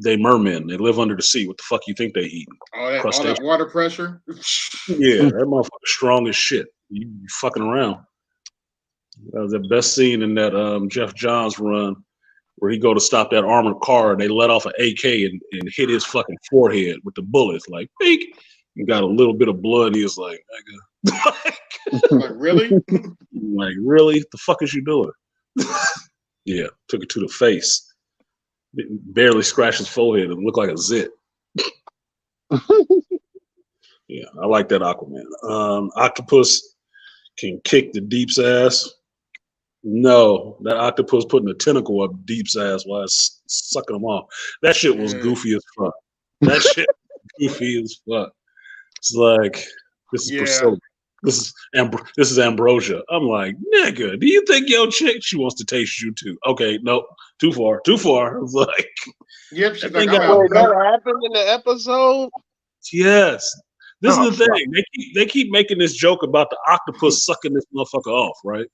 They mermen. They live under the sea. What the fuck you think they eat? All that water pressure? Yeah, that motherfucker strong as shit. You fucking around. That was the best scene in that Jeff Johns run where he go to stop that armored car and they let off an AK and hit his fucking forehead with the bullets. Like, peek. He got a little bit of blood. He was like, like, really? Like, really? The fuck is you doing? Yeah, took it to the face. Barely scratched his forehead and looked like a zit. Yeah, I like that Aquaman. Octopus can kick the Deep's ass. No, that octopus putting a tentacle up Deep's ass while it's sucking him off. That shit was goofy as fuck. That shit goofy as fuck. It's like, this is Priscilla. This is Ambrosia. I'm like, nigga, do you think your chick, she wants to taste you too? Okay, nope, too far. I was like, yep, she's like, that happened in the episode? Yes. This is the thing. They keep making this joke about the octopus sucking this motherfucker off, right?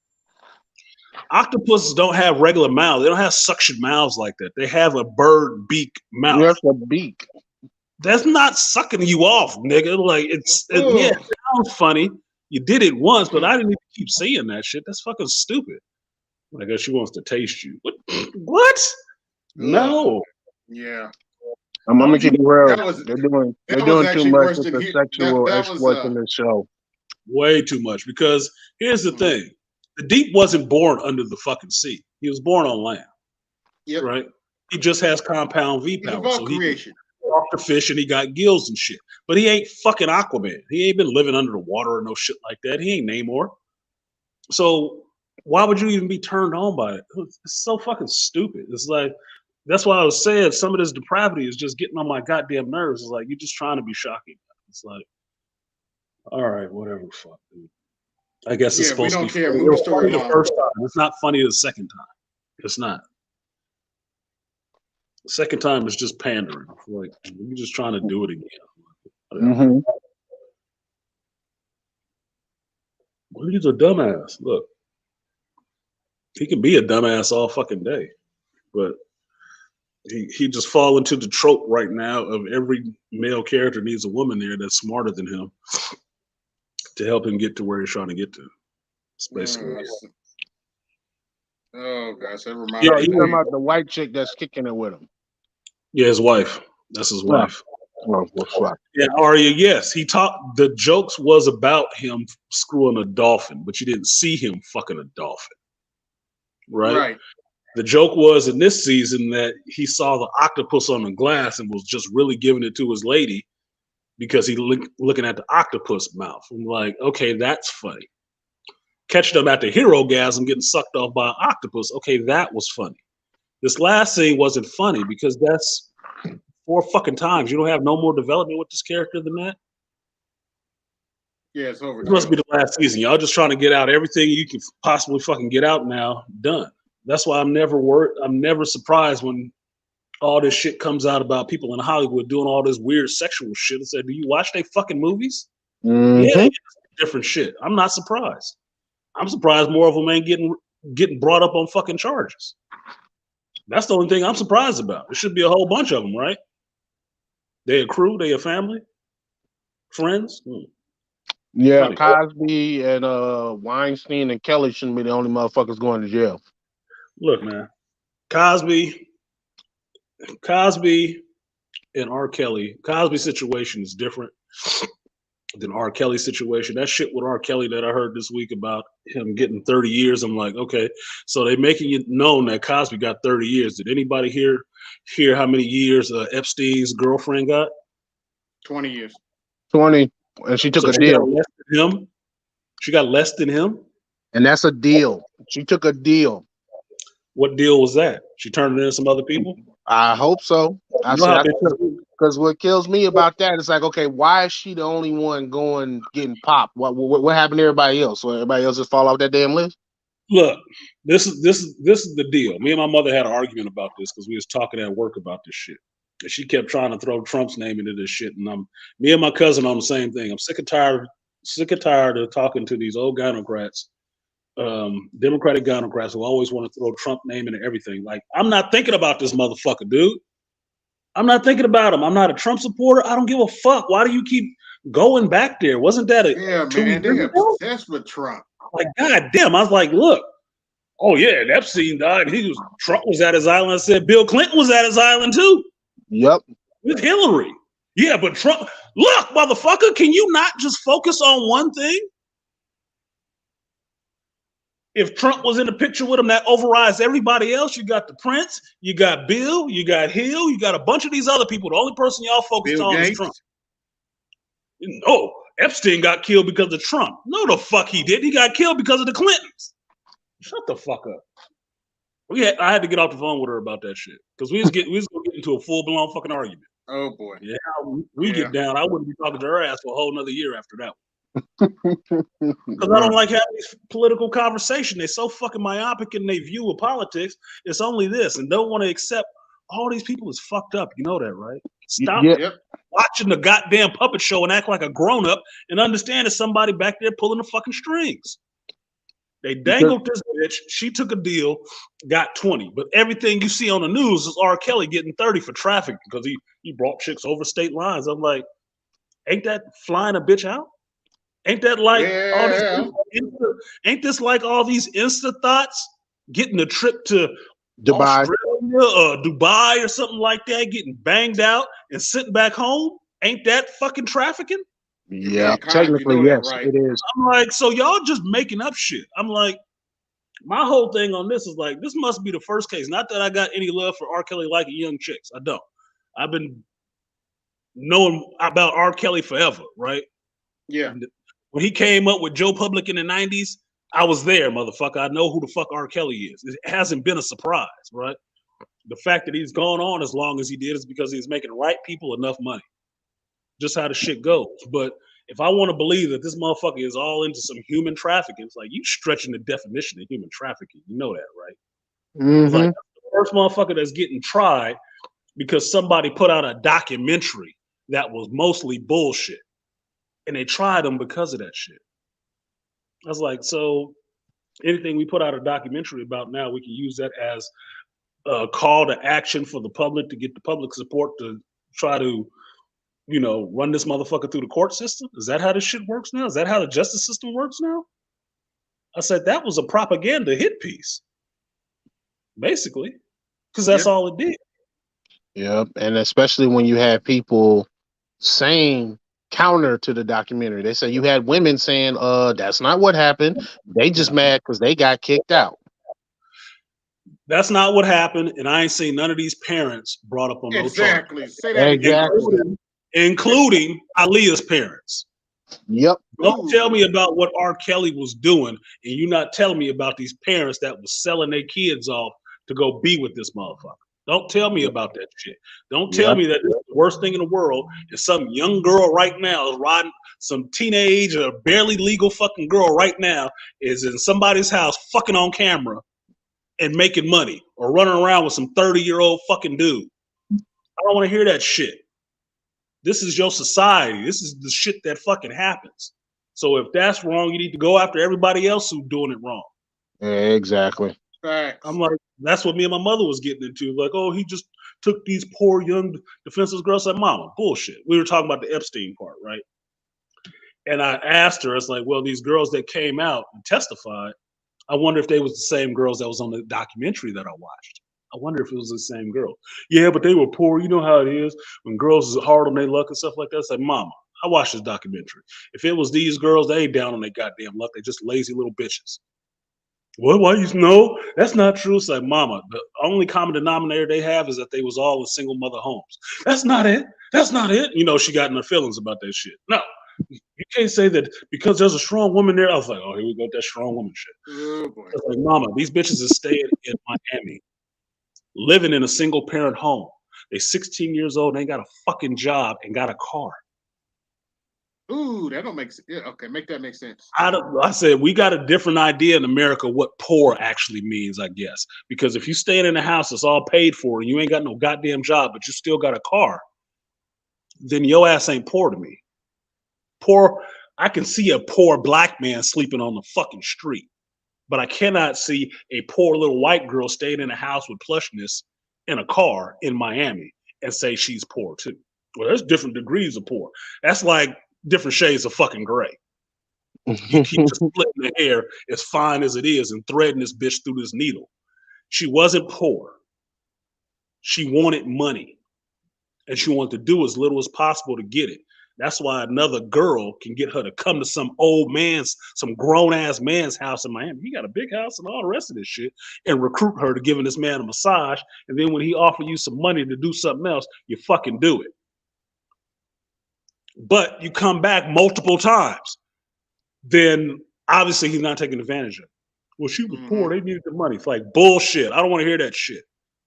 Octopuses don't have regular mouths. They don't have suction mouths like that. They have a bird beak mouth. Yes, a beak. That's not sucking you off, nigga. Like it sounds funny. You did it once, but I didn't even keep saying that shit. That's fucking stupid. I guess she wants to taste you. What? No. Yeah. I'm gonna keep it real. They're doing too much with the sexual exploits in the show. Way too much. Because here's the thing: the Deep wasn't born under the fucking sea. He was born on land. Yep. Right. He just has compound V power. He's so creation. Off the fish and he got gills and shit. But he ain't fucking Aquaman. He ain't been living under the water or no shit like that. He ain't Namor. So why would you even be turned on by it? It's so fucking stupid. It's like, that's why I was saying some of this depravity is just getting on my goddamn nerves. It's like, you're just trying to be shocking. It's like, all right, whatever the fuck, dude. I guess it's supposed to be funny. It was funny the first time. It's not funny the second time. It's not. The second time is just pandering. Like, you're just trying to do it again. Mm-hmm. Well, he's a dumbass. Look, he can be a dumbass all fucking day, but he just fall into the trope right now of every male character needs a woman there that's smarter than him to help him get to where he's trying to get to. It's basically. Oh gosh, that reminds me. Yeah, you talking about the white chick that's kicking it with him? Yeah, his wife. That's his wife. Oh, what's right? Yeah, Arya, yes. The jokes was about him screwing a dolphin, but you didn't see him fucking a dolphin. Right? The joke was in this season that he saw the octopus on the glass and was just really giving it to his lady because he looking at the octopus mouth. I'm like, okay, that's funny. catching them at the hero gasm getting sucked off by an octopus. Okay, that was funny. This last scene wasn't funny because that's 4 fucking times. You don't have no more development with this character than that. Yeah, it's over. This must be the last season. Y'all just trying to get out everything you can possibly fucking get out now. Done. That's why I'm never worried. I'm never surprised when all this shit comes out about people in Hollywood doing all this weird sexual shit. And said, do you watch they fucking movies? Mhm. Yeah, different shit. I'm not surprised. I'm surprised more of them ain't getting brought up on fucking charges. That's the only thing I'm surprised about. There should be a whole bunch of them, right? They a crew, they a family, friends. Yeah, Funny. Cosby and Weinstein and Kelly shouldn't be the only motherfuckers going to jail. Look, man, Cosby and R. Kelly. Cosby situation is different than R. Kelly situation. That shit with R. Kelly that I heard this week about him getting 30 years. I'm like, okay, so they making it known that Cosby got 30 years. Did anybody hear how many years Epstein's girlfriend got? 20 years. 20, and she took So a she deal. got less than him. She got less than him. And that's a deal. She took a deal. What deal was that? She turned it into some other people. I hope so. I You know how said, bitches- because what kills me about that is like, okay, why is she the only one getting popped? What happened to everybody else? So everybody else just fall off that damn list? Look, this is the deal. Me and my mother had an argument about this because we was talking at work about this shit. And she kept trying to throw Trump's name into this shit. And me and my cousin on the same thing. I'm sick and tired of talking to these old gynocrats, Democratic gynocrats who always want to throw Trump name into everything. Like, I'm not thinking about this motherfucker, dude. I'm not thinking about him. I'm not a Trump supporter. I don't give a fuck. Why do you keep going back there? Wasn't that Yeah, 2 man, they years ago? obsessed with Trump. Like, God damn. I was like, look. Oh yeah, Epstein died. Trump was at his island. I said Bill Clinton was at his island too. Yep. With Hillary. Yeah, but Trump, look, motherfucker, can you not just focus on one thing? If Trump was in the picture with him, that overrides everybody else. You got the Prince, you got Bill, you got Hill, you got a bunch of these other people. The only person y'all focused Bill on Gates. is Trump. No, Epstein got killed because of Trump. No, the fuck he did. He got killed because of the Clintons. Shut the fuck up. I had to get off the phone with her about that shit because we was gonna get into a full blown fucking argument. Oh boy. Yeah, we get down. I wouldn't be talking to her ass for a whole nother year after that one. Because I don't like having these political conversations. They're so fucking myopic in their view of politics. It's only this, and don't want to accept all these people is fucked up. You know that, right? Stop watching the goddamn puppet show and act like a grown up and understand there's somebody back there pulling the fucking strings. They dangled this bitch. She took a deal, got 20. But everything you see on the news is R. Kelly getting 30 for trafficking because he brought chicks over state lines. I'm like, ain't that flying a bitch out? Ain't that like all these ain't this like all these Insta thoughts getting a trip to Dubai. Australia or Dubai or something like that, getting banged out and sitting back home? Ain't that fucking trafficking? Yeah, technically, yes, right. it is. I'm like, so y'all just making up shit. I'm like, my whole thing on this is like, this must be the first case. Not that I got any love for R. Kelly liking young chicks. I don't. I've been knowing about R. Kelly forever, right? Yeah. When he came up with Joe Public in the 90s, I was there, motherfucker. I know who the fuck R. Kelly is. It hasn't been a surprise, right? The fact that he's gone on as long as he did is because he's making the right people enough money. Just how the shit goes. But if I want to believe that this motherfucker is all into some human trafficking, it's like you stretching the definition of human trafficking. You know that, right? It's like the first motherfucker that's getting tried because somebody put out a documentary that was mostly bullshit. And they tried him because of that shit. I was like, so anything we put out a documentary about now, we can use that as a call to action for the public to get the public support to try to, run this motherfucker through the court system? Is that how this shit works now? Is that how the justice system works now? I said, that was a propaganda hit piece, basically, because that's all it did. Yep, and especially when you have people saying counter to the documentary. They say you had women saying, that's not what happened. They just mad because they got kicked out. That's not what happened, and I ain't seen none of these parents brought up on no charge. Exactly. Say that again. Including Aaliyah's parents. Yep. Don't tell me about what R. Kelly was doing, and you not telling me about these parents that was selling their kids off to go be with this motherfucker. Don't tell me about that shit. Don't tell me that the worst thing in the world is some young girl right now is riding some teenage or barely legal fucking girl right now is in somebody's house fucking on camera and making money or running around with some 30-year-old fucking dude. I don't want to hear that shit. This is your society. This is the shit that fucking happens. So if that's wrong, you need to go after everybody else who's doing it wrong. Exactly. Facts. I'm like, that's what me and my mother was getting into. Like, oh, he just took these poor young defenseless girls. Like, mama, bullshit. We were talking about the Epstein part, right? And I asked her, it's like, well, these girls that came out and testified, I wonder if they was the same girls that was on the documentary that I watched. I wonder if it was the same girl. Yeah, but they were poor. You know how it is when girls is hard on their luck and stuff like that. It's like, mama, I watched this documentary. If it was these girls, they ain't down on their goddamn luck. They just lazy little bitches. What? Why you know? That's not true. It's like, mama, the only common denominator they have is that they was all in single mother homes. That's not it. That's not it. You know, she got in her feelings about that shit. No, you can't say that because there's a strong woman there. I was like, oh, here we go with that strong woman shit. Oh boy. It's like, mama, these bitches are staying in Miami, living in a single parent home. They 16 years old, and they got a fucking job and got a car. Ooh, that don't make sense. Yeah, okay, make that make sense. I said we got a different idea in America what poor actually means, I guess. Because if you staying in a house that's all paid for and you ain't got no goddamn job, but you still got a car, then your ass ain't poor to me. Poor, I can see a poor black man sleeping on the fucking street, but I cannot see a poor little white girl staying in a house with plushness in a car in Miami and say she's poor too. Well, there's different degrees of poor. That's like different shades of fucking gray. You keep just splitting the hair as fine as it is and threading this bitch through this needle. She wasn't poor. She wanted money. And she wanted to do as little as possible to get it. That's why another girl can get her to come to some old man's, some grown-ass man's house in Miami. He got a big house and all the rest of this shit, and recruit her to giving this man a massage. And then when he offer you some money to do something else, you fucking do it. But you come back multiple times, then obviously he's not taking advantage of it. Well, she was poor. They needed the money. It's like bullshit. I don't want to hear that shit.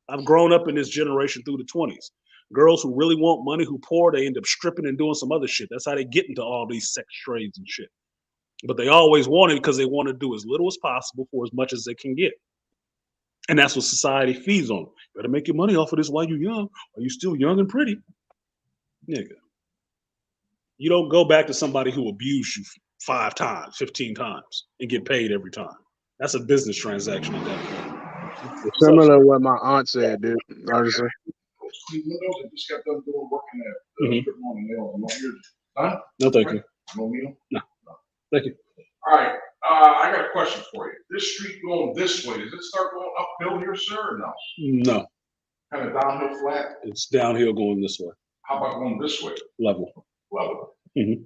I've grown up in this generation through the 20s. Girls who really want money, who poor, they end up stripping and doing some other shit. That's how they get into all these sex trades and shit. But they always want it because they want to do as little as possible for as much as they can get. And that's what society feeds on. You better make your money off of this while you're young. Are you still young and pretty? Nigga. You don't go back to somebody who abused you 5 times, 15 times, and get paid every time. That's a business transaction at that point. Similar to what my aunt said, dude. Honestly. Just got done doing working at Good Morning Mail. Huh? No, thank you. No meal? No. Thank you. All right. I got a question for you. This street going this way, does it start going uphill here, sir, or no? No. Kind of downhill flat? It's downhill going this way. How about going this way? Level. Level. Mm-hmm.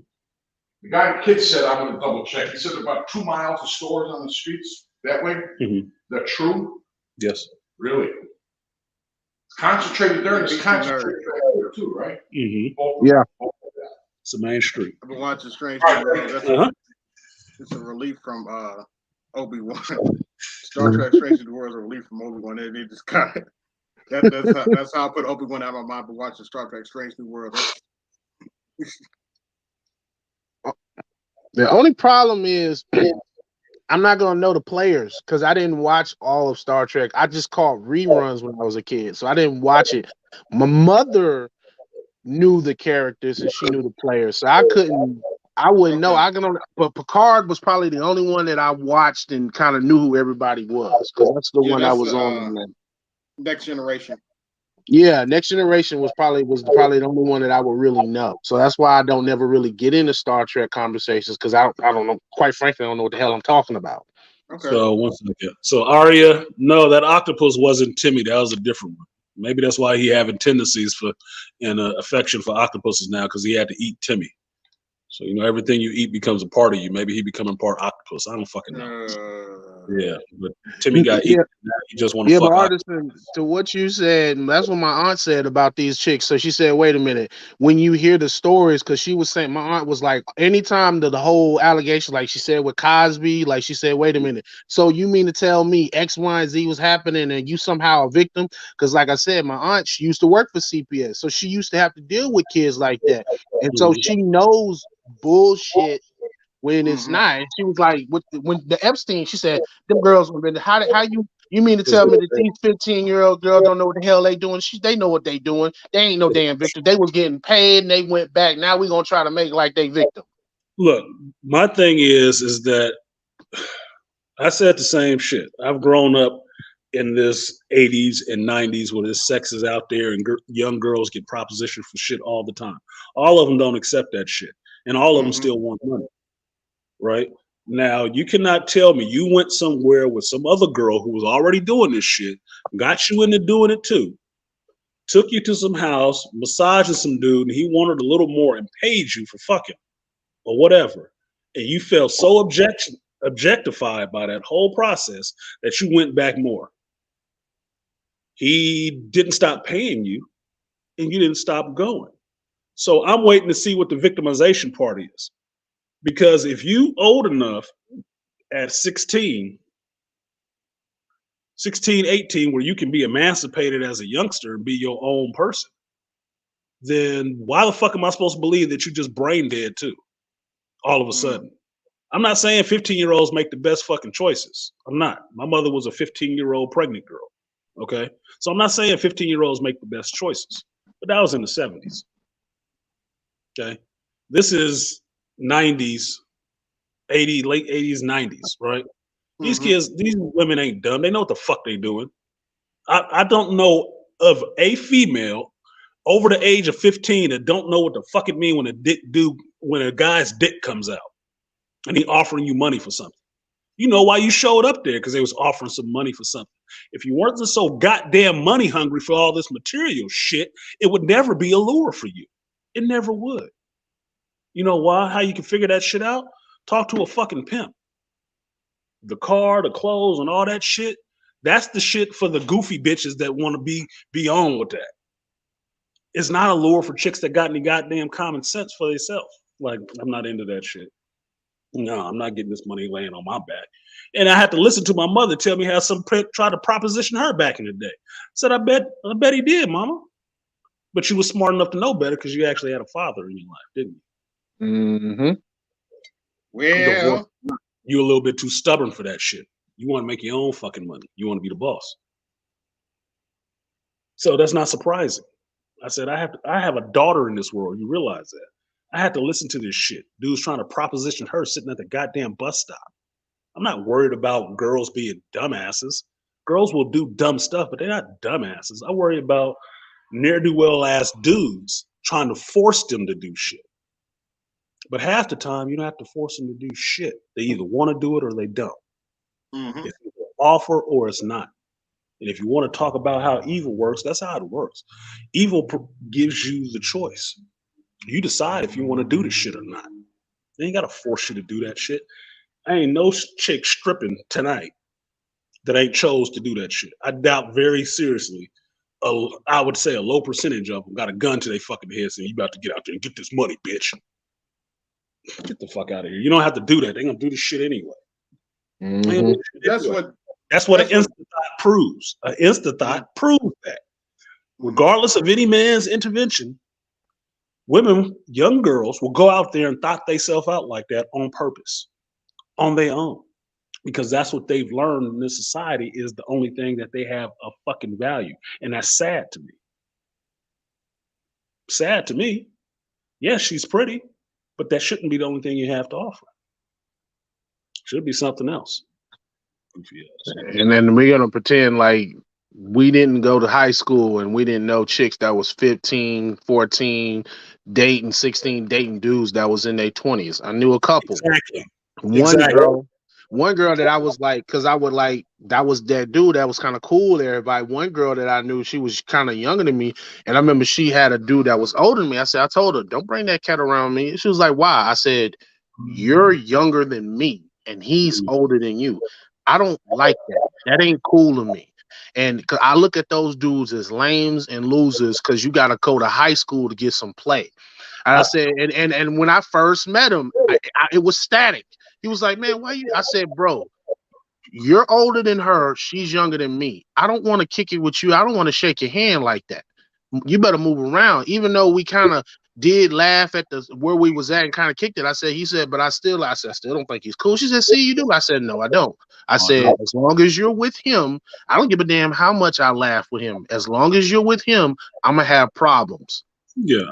The kid said, I'm going to double check. He said about 2 miles of stores on the streets that way. Mm-hmm. That true? Yes. Really? It's concentrated there and it's concentrated there too, right? Mm-hmm. Yeah. It's a main street. I've been watching Strange New World. Uh-huh. It's a relief from Obi-Wan. Star Trek Strange New World is a relief from Obi-Wan. They just kind of that's how I put Obi-Wan out of my mind. But watching Star Trek Strange New World. The only problem is I'm not gonna know the players because I didn't watch all of Star Trek. I just caught reruns when I was a kid, so I didn't watch it. My mother knew the characters and she knew the players, so I wouldn't know. But Picard was probably the only one that I watched and kind of knew who everybody was because that's the one I was on. Next Generation. Yeah, Next Generation was probably the only one that I would really know. So that's why I don't never really get into Star Trek conversations because I don't know. Quite frankly, I don't know what the hell I'm talking about. Okay. So once again, Arya, no, that octopus wasn't Timmy. That was a different one. Maybe that's why he having tendencies for and affection for octopuses now because he had to eat Timmy. So everything you eat becomes a part of you. Maybe he becoming part octopus. I don't fucking know. Yeah, but Timmy got eaten. Now he just want to Yeah, fuck but out. Artisan, to what you said, that's what my aunt said about these chicks. So she said, wait a minute, when you hear the stories, because she was saying, my aunt was like, anytime the whole allegation, like she said with Cosby, like she said, wait a minute, so you mean to tell me X, Y, and Z was happening and you somehow a victim? Because like I said, my aunt, she used to work for CPS, so she used to have to deal with kids like that. And so she knows bullshit when it's not. And she was like, when the Epstein, she said, them girls would have been, how you mean to tell me that these 15-year-old girls don't know what the hell they doing? They know what they doing. They ain't no damn victim. They was getting paid and they went back. Now we gonna try to make like they victim. Look, my thing is that I said the same shit. I've grown up in this 80s and 90s where this sex is out there and young girls get propositioned for shit all the time. All of them don't accept that shit, and all of them still want money. Right? Now, you cannot tell me you went somewhere with some other girl who was already doing this shit, got you into doing it too, took you to some house, massaging some dude, and he wanted a little more and paid you for fucking or whatever. And you felt so objectified by that whole process that you went back more. He didn't stop paying you and you didn't stop going. So I'm waiting to see what the victimization part is. Because if you old enough at 16, 18, where you can be emancipated as a youngster and be your own person, then why the fuck am I supposed to believe that you just brain dead too? All of a sudden. I'm not saying 15-year-olds make the best fucking choices. I'm not. My mother was a 15-year-old pregnant girl. Okay. So I'm not saying 15-year-olds make the best choices, but that was in the 70s. Okay. This is 90s, 80s, late 80s, 90s, right? These kids, these women ain't dumb. They know what the fuck they doing. I don't know of a female over the age of 15 that don't know what the fuck it mean when a guy's dick comes out and he offering you money for something. You know why you showed up there, because they was offering some money for something. If you weren't so goddamn money hungry for all this material shit, it would never be a lure for you. It never would. You know why? How you can figure that shit out? Talk to a fucking pimp. The car, the clothes, and all that shit. That's the shit for the goofy bitches that want to be on with that. It's not a lure for chicks that got any goddamn common sense for themselves. Like, I'm not into that shit. No, I'm not getting this money laying on my back. And I had to listen to my mother tell me how some prick tried to proposition her back in the day. I said, I bet he did, mama. But you was smart enough to know better because you actually had a father in your life, didn't you? Mm-hmm. Well, you're a little bit too stubborn for that shit. You want to make your own fucking money. You want to be the boss. So that's not surprising. I said, I have a daughter in this world. You realize that. I had to listen to this shit. Dude's trying to proposition her sitting at the goddamn bus stop. I'm not worried about girls being dumbasses. Girls will do dumb stuff, but they're not dumbasses. I worry about ne'er-do-well ass dudes trying to force them to do shit. But half the time, you don't have to force them to do shit. They either want to do it or they don't. It's either offer or it's not. And if you want to talk about how evil works, that's how it works. Evil gives you the choice. You decide if you want to do this shit or not. They ain't got to force you to do that shit. I ain't no chick stripping tonight that ain't chose to do that shit. I doubt very seriously, I would say a low percentage of them got a gun to their fucking head saying, you about to get out there and get this money, bitch. Get the fuck out of here. You don't have to do that. They're going to do this shit anyway. Mm-hmm. That's what an instant thought proves. An instant thought proves that. Regardless of any man's intervention, women, young girls, will go out there and thought themselves out like that on purpose, on their own. Because that's what they've learned in this society is the only thing that they have a fucking value. And that's sad to me. Sad to me. Yes, she's pretty, but that shouldn't be the only thing you have to offer. Should be something else. And then we're gonna pretend like we didn't go to high school and we didn't know chicks that was 15, 14, dating 16, dating dudes that was in their 20s. I knew a couple. Exactly. One girl that I was like, because I would like, that was that dude that was kind of cool to everybody. One girl that I knew, she was kind of younger than me. And I remember she had a dude that was older than me. I told her, don't bring that cat around me. She was like, why? I said, you're younger than me and he's older than you. I don't like that. That ain't cool to me. And 'cause I look at those dudes as lames and losers because you got to go to high school to get some play. And I said, and when I first met him, it was static. He was like, "Man, why you?" I said, "Bro, you're older than her. She's younger than me. I don't want to kick it with you. I don't want to shake your hand like that. You better move around." Even though we kind of did laugh at the where we was at and kind of kicked it. He said, but I still don't think he's cool. She said, "See, you do." I said, "No, I don't." I said, "As long as you're with him, I don't give a damn how much I laugh with him. As long as you're with him, I'm gonna have problems." Yeah,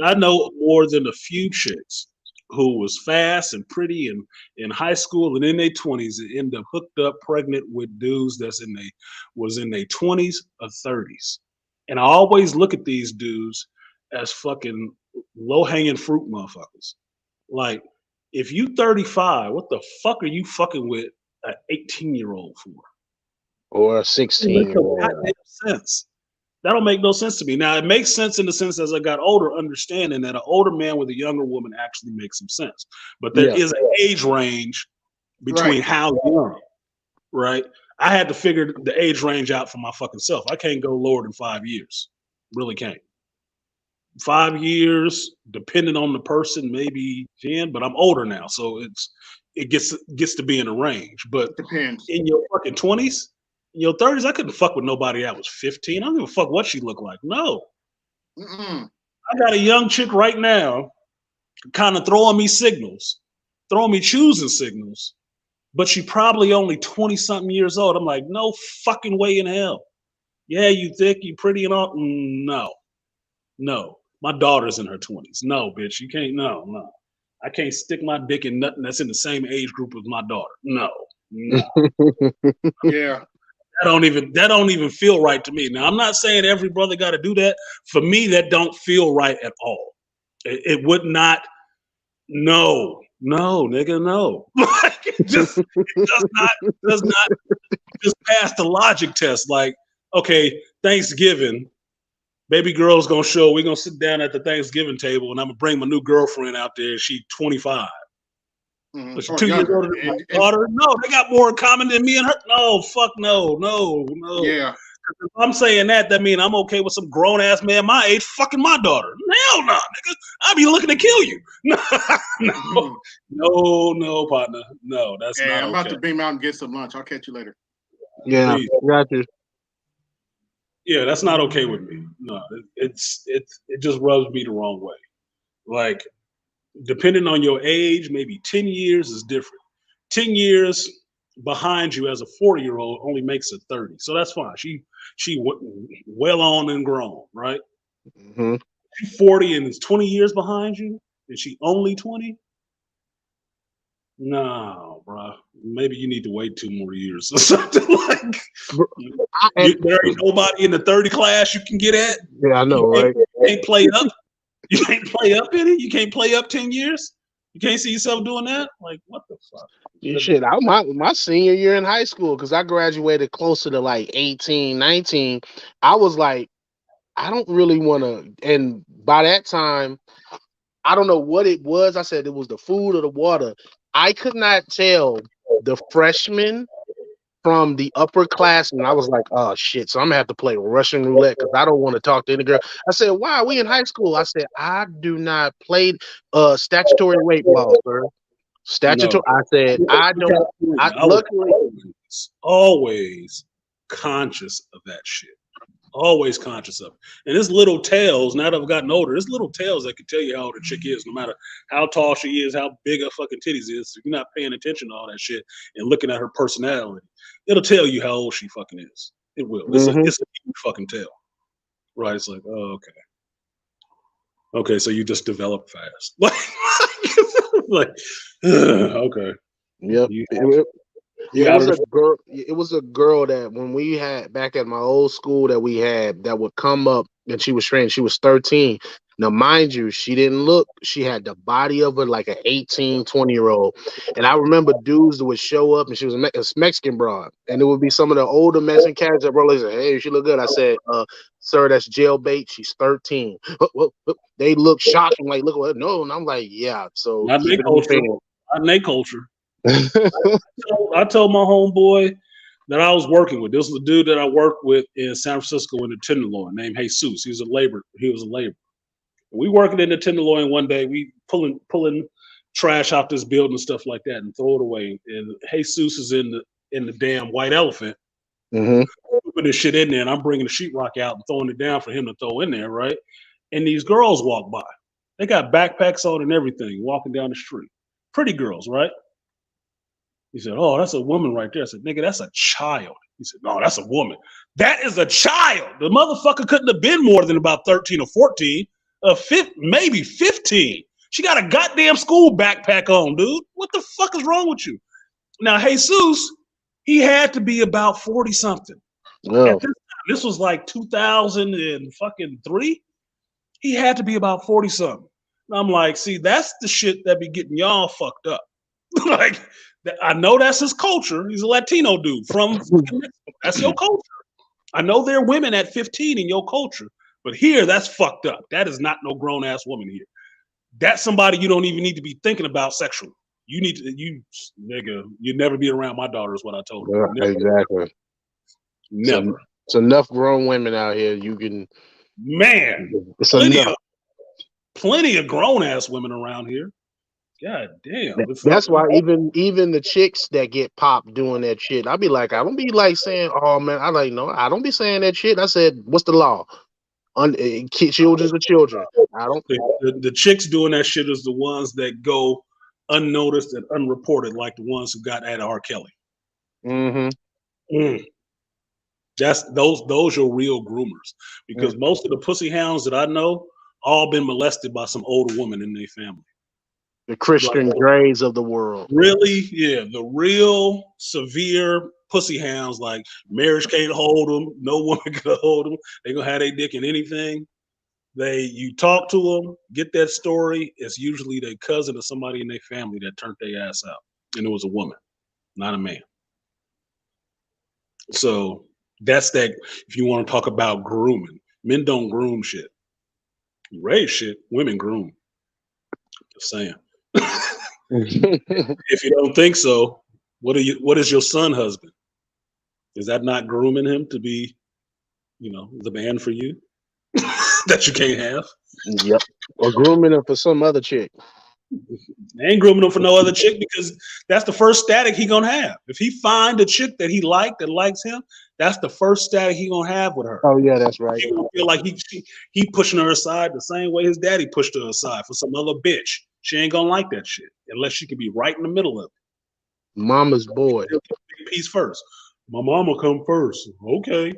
I know more than a few chicks who was fast and pretty and in high school and in their 20s and end up hooked up pregnant with dudes that's in their 20s or 30s. And I always look at these dudes as fucking low hanging fruit motherfuckers. Like, if you 35, what the fuck are you fucking with an 18-year-old for? Or a It 16 makes year no old. goddamn sense. That don't make no sense to me. Now, it makes sense in the sense as I got older, understanding that an older man with a younger woman actually makes some sense. But there Yeah. is an age range between Right. how young, right? I had to figure the age range out for my fucking self. I can't go lower than 5 years. Really can't. 5 years, depending on the person, maybe 10, but I'm older now, so it gets to be in a range. But Depends. in your fucking 20s, in your 30s, I couldn't fuck with nobody that was 15. I don't give a fuck what she looked like. No. Mm-mm. I got a young chick right now kind of throwing me signals, throwing me choosing signals, but she probably only 20 something years old. I'm like, no fucking way in hell. Yeah, you thick, you pretty and all. No, no. My daughter's in her 20s. No, bitch, you can't. No, no. I can't stick my dick in nothing that's in the same age group as my daughter. No, no. Yeah. That don't even feel right to me. Now, I'm not saying every brother got to do that. For me, that don't feel right at all. It would not. No, no, nigga, no. Like, it does not just pass the logic test. Like, okay, Thanksgiving, baby girl's gonna show. We're gonna sit down at the Thanksgiving table, and I'm gonna bring my new girlfriend out there. She's 25. Mm-hmm. But she's Or 2 years younger. older than my daughter. No, they got more in common than me and her. No, fuck no, no, no. Yeah. If I'm saying that means I'm okay with some grown ass man my age fucking my daughter. Hell no, nigga. I'll be looking to kill you. No, no, partner. No, that's Hey, not I'm about okay. to beam out and get some lunch. I'll catch you later. Yeah, Please. got you. Yeah, that's not okay with me. No, it just rubs me the wrong way. Like, depending on your age, maybe 10 years is different. 10 years behind you as a 40-year-old only makes it 30. So that's fine. She well on and grown, right? Mm-hmm. She 40 and is 20 years behind you, and she only 20? No, bro. Maybe you need to wait 2 more years or something. Like, there ain't nobody in the 30 class you can get at. Yeah, I know, right? You can't play up. You can't play up in it. You can't play up 10 years. You can't see yourself doing that. Like, what the fuck? Shit, my senior year in high school, because I graduated closer to like 18, 19. I was like, I don't really want to. And by that time, I don't know what it was. I said it was the food or the water. I could not tell the freshmen from the upper class, and I was like, oh shit. So I'm gonna have to play Russian roulette because I don't want to talk to any girl. I said, why are we in high school? I said, I do not play statutory rape law, sir. Statutory. No. I said, I don't. I was always conscious of that shit. Always conscious of it. And there's little tales, now that I've gotten older, there's little tales that can tell you how old a chick is, no matter how tall she is, how big her fucking titties is. If you're not paying attention to all that shit and looking at her personality, it'll tell you how old she fucking is. It will. It's a huge fucking tell. Right? It's like, oh, okay. Okay, so you just develop fast. Like, okay. Yep. It was a girl that when we had back at my old school that we had that would come up and she was trained. She was 13. Now, mind you, she didn't look, she had the body of her like an 18, 20-year-old. And I remember dudes that would show up and she was a Mexican broad. And it would be some of the older Mexican cats that bro, they said, hey, she look good. I said, sir, that's jail bait. She's 13. They look shocking, like, look at her. No, and I'm like, yeah. So not their culture. Not their culture. I told my homeboy that I was working with. This was a dude that I worked with in San Francisco in the Tenderloin named Jesus. He was a laborer. We working in the Tenderloin one day. We pulling trash out this building and stuff like that and throw it away. And Jesus is in the damn white elephant. Mm-hmm. Putting this shit in there, and I'm bringing the sheetrock out and throwing it down for him to throw in there, right? And these girls walk by. They got backpacks on and everything, walking down the street. Pretty girls, right? He said, "Oh, that's a woman right there." I said, "Nigga, that's a child." He said, "No, that's a woman." That is a child. The motherfucker couldn't have been more than about 13 or 14, maybe 15. She got a goddamn school backpack on, dude. What the fuck is wrong with you? Now, Jesus, he had to be about 40 something. Oh. At this time, this was like 2003. He had to be about 40 something. And I'm like, see, that's the shit that be getting y'all fucked up. Like, I know that's his culture. He's a Latino dude from Mexico. That's your culture. I know there are women at 15 in your culture, but here that's fucked up. That is not no grown ass woman here. That's somebody you don't even need to be thinking about sexually. You need to, nigga, you never be around my daughter is what I told her. Yeah, exactly. Never. It's enough grown women out here. You can, man. It's enough. Plenty of grown ass women around here. God damn. That's why even the chicks that get popped doing that shit, I be like, I don't be like saying, oh man, I like no, I don't be saying that shit. I said, what's the law? Children's are children. I don't. The chicks doing that shit is the ones that go unnoticed and unreported, like the ones who got at R. Kelly. Mm-hmm. That's those are real groomers, because most of the pussy hounds that I know all been molested by some older woman in their family. The Christian Greys of the world. Really? Yeah, the real severe pussy hounds, like marriage can't hold them, no woman can hold them. They gonna have their dick in anything. You talk to them, get that story. It's usually their cousin or somebody in their family that turned their ass out, and it was a woman, not a man. So that's that. If you want to talk about grooming, men don't groom shit. You raise shit, women groom. Just saying. If you don't think so, what is your son husband? Is that not grooming him to be, the man for you that you can't have? Yep. Or grooming him for some other chick. They ain't grooming him for no other chick, because that's the first static he gonna have. If he find a chick that he that likes him, that's the first static he gonna have with her. Oh yeah, that's right. He gonna feel like he pushing her aside the same way his daddy pushed her aside for some other bitch. She ain't gonna like that shit unless she can be right in the middle of it. Mama's boy. Piece first. My mama come first. Okay,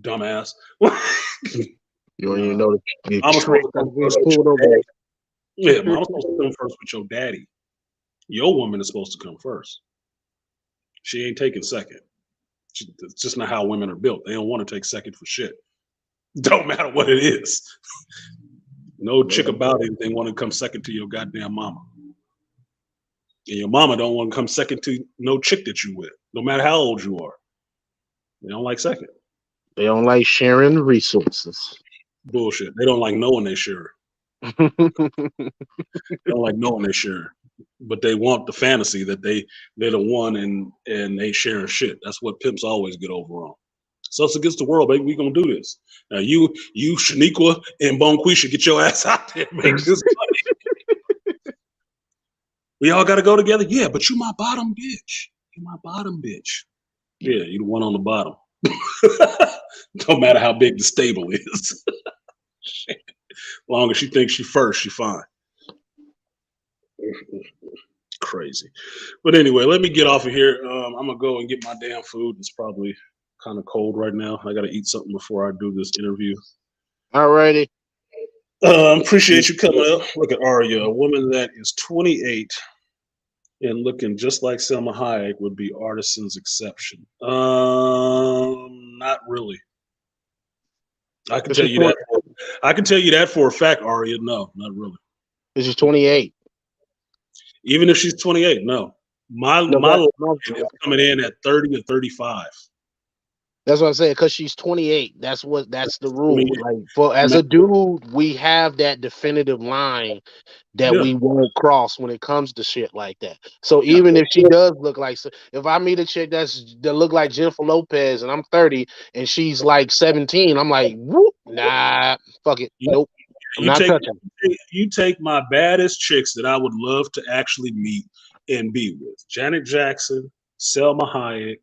dumbass. You don't even know the I'm trick supposed that's pulled over. Yeah, mom's supposed to come first with your daddy. Your woman is supposed to come first. She ain't taking second. It's just not how women are built. They don't want to take second for shit. Don't matter what it is. No chick about anything want to come second to your goddamn mama. And your mama don't want to come second to no chick that you with, no matter how old you are. They don't like second. They don't like sharing resources. Bullshit. They don't like knowing they share. They don't like knowing they share. But they want the fantasy that they're the one and they sharing shit. That's what pimps always get over on. So it's against the world, baby. We gonna do this. Now you, Shaniqua and Bonquisha, get your ass out there and make this money. We all gotta go together. Yeah, but you my bottom bitch. You my bottom bitch. Yeah, you the one on the bottom. Don't matter how big the stable is. As long as she thinks she first, she fine. Crazy. But anyway, let me get off of here. I'm gonna go and get my damn food. It's probably kind of cold right now. I gotta eat something before I do this interview. Alrighty. Appreciate you coming up. Look at Aria, a woman that is 28 and looking just like Selma Hayek would be artisan's exception. Not really. I can tell you that. I can tell you that for a fact, Aria. No, not really. She's 28. Even if she's 28, no. My life is coming in at 30 or 35. That's what I said, because she's 28. That's the rule. 28. Like, for as a dude, we have that definitive line that Yeah, we won't cross when it comes to shit like that. So yeah. even if she does look like, if I meet a chick that look like Jennifer Lopez and I'm 30 and she's like 17, I'm like, whoop, nah, fuck it, You, nope, I'm you not take touching. you take my baddest chicks that I would love to actually meet and be with: Janet Jackson, Selma Hayek,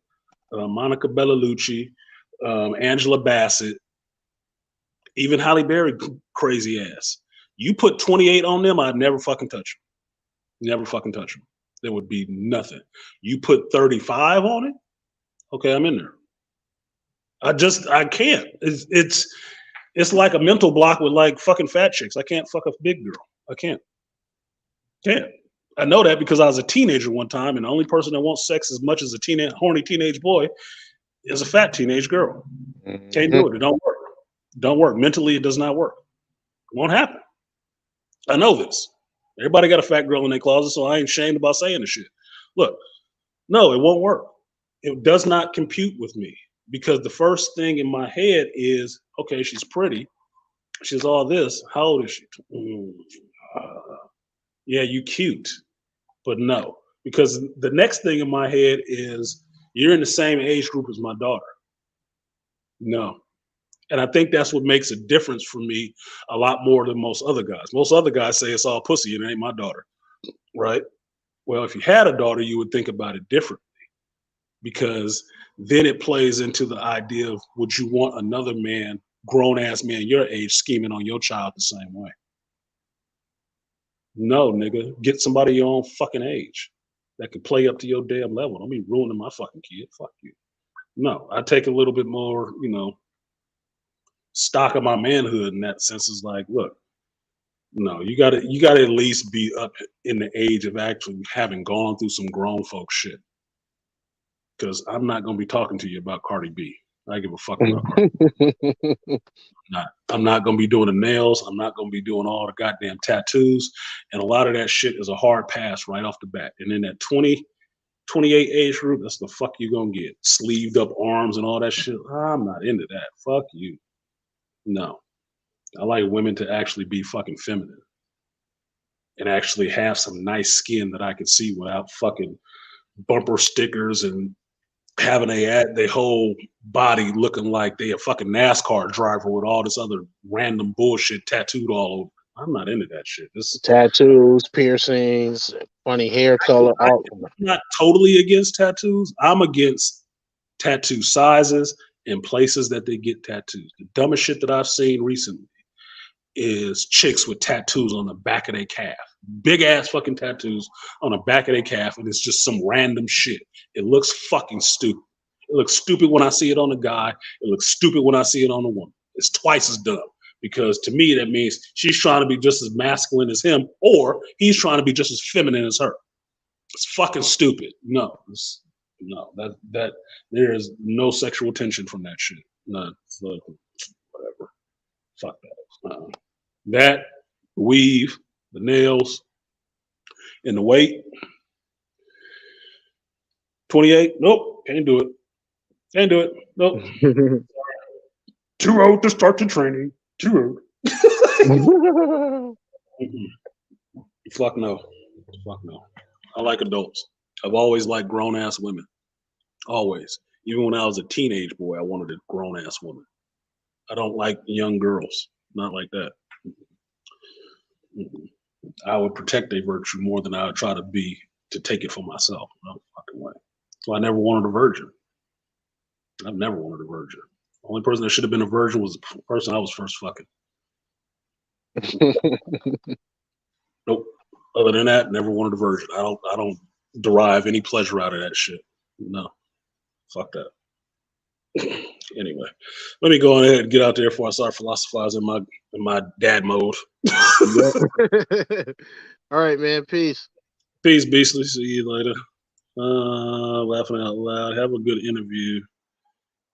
Monica Bellucci, Angela Bassett, even Halle Berry, crazy ass. You put 28 on them, I'd never fucking touch them. Never fucking touch them. There would be nothing. You put 35 on it, okay, I'm in there. I can't. It's like a mental block with like fucking fat chicks. I can't fuck a big girl. I can't. I know that because I was a teenager one time, and the only person that wants sex as much as a horny teenage boy is a fat teenage girl. Can't do it. It don't work. Don't work. Mentally, it does not work. It won't happen. I know this. Everybody got a fat girl in their closet, so I ain't ashamed about saying the shit. Look, no, it won't work. It does not compute with me because the first thing in my head is, okay, she's pretty. She's all this. How old is she? Yeah, you cute, but no. Because the next thing in my head is, you're in the same age group as my daughter. No. And I think that's what makes a difference for me a lot more than most other guys. Most other guys say it's all pussy and it ain't my daughter, right? Well, if you had a daughter, you would think about it differently because then it plays into the idea of, would you want another man, grown ass man your age, scheming on your child the same way? No, nigga, get somebody your own fucking age that can play up to your damn level. Don't be ruining my fucking kid. Fuck you. No, I take a little bit more, stock of my manhood in that sense. Is like, look, no, you gotta at least be up in the age of actually having gone through some grown folk shit. Because I'm not gonna be talking to you about Cardi B. I give a fuck about Cardi. I'm not gonna be doing the nails. I'm not gonna be doing all the goddamn tattoos. And a lot of that shit is a hard pass right off the bat. And in that 20, 28 age group, that's the fuck you gonna get. Sleeved up arms and all that shit. I'm not into that. Fuck you. No. I like women to actually be fucking feminine and actually have some nice skin that I can see without fucking bumper stickers and having their whole body looking like they a fucking NASCAR driver with all this other random bullshit tattooed all over. I'm not into that shit. Tattoos, piercings, funny hair color. I'm All not totally against tattoos. I'm against tattoo sizes and places that they get tattoos. The dumbest shit that I've seen recently is chicks with tattoos on the back of their calf. Big ass fucking tattoos on the back of their calf, and it's just some random shit. It looks fucking stupid. It looks stupid when I see it on a guy. It looks stupid when I see it on a woman. It's twice as dumb. Because to me, that means she's trying to be just as masculine as him, or he's trying to be just as feminine as her. It's fucking stupid. No, that there is no sexual tension from that shit. None. So, whatever. Fuck that. That weave, the nails, and the weight. 28. Nope. Can't do it. Can't do it. Nope. Too old to start the training. Too old. Fuck no. Fuck no. I like adults. I've always liked grown ass women. Always. Even when I was a teenage boy, I wanted a grown ass woman. I don't like young girls. Not like that. I would protect their virtue more than I would try to take it for myself. No fucking way. So I never wanted a virgin. I've never wanted a virgin. The only person that should have been a virgin was the person I was first fucking. Nope. Other than that, never wanted a virgin. I don't derive any pleasure out of that shit. No. Fuck that. Anyway, let me go ahead and get out there before I start philosophizing in my dad mode. All right, man. Peace. Peace, Beastly. See you later. Laughing out loud. Have a good interview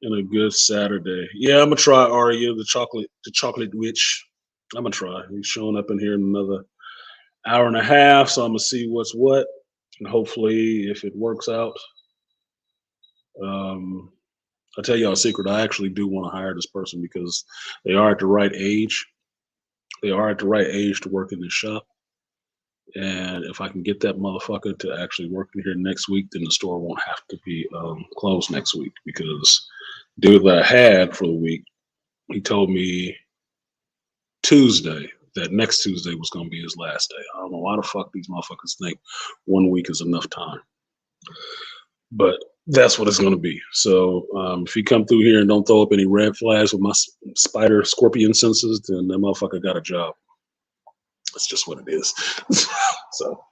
and a good Saturday. Yeah, I'm gonna try Arya, the chocolate witch. I'm gonna try. He's showing up in here in another hour and a half, so I'm gonna see what's what, and hopefully, if it works out, I'll tell y'all a secret. I actually do want to hire this person because they are at the right age. They are at the right age to work in the shop. And if I can get that motherfucker to actually work in here next week, then the store won't have to be closed next week. Because the dude that I had for the week, he told me Tuesday that next Tuesday was going to be his last day. I don't know why the fuck these motherfuckers think 1 week is enough time. But that's what it's going to be. So if you come through here and don't throw up any red flags with my spider scorpion senses, then that motherfucker got a job. That's just what it is. So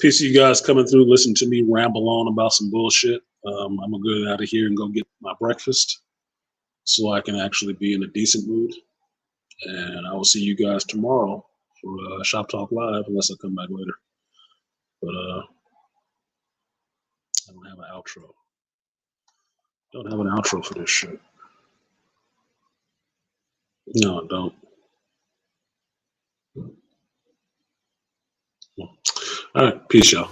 peace of you guys coming through, listen to me ramble on about some bullshit. I'm going to go out of here and go get my breakfast so I can actually be in a decent mood. And I will see you guys tomorrow for Shop Talk Live, unless I come back later. But I don't have an outro. Don't have an outro for this shit. No, I don't. All right, peace, y'all.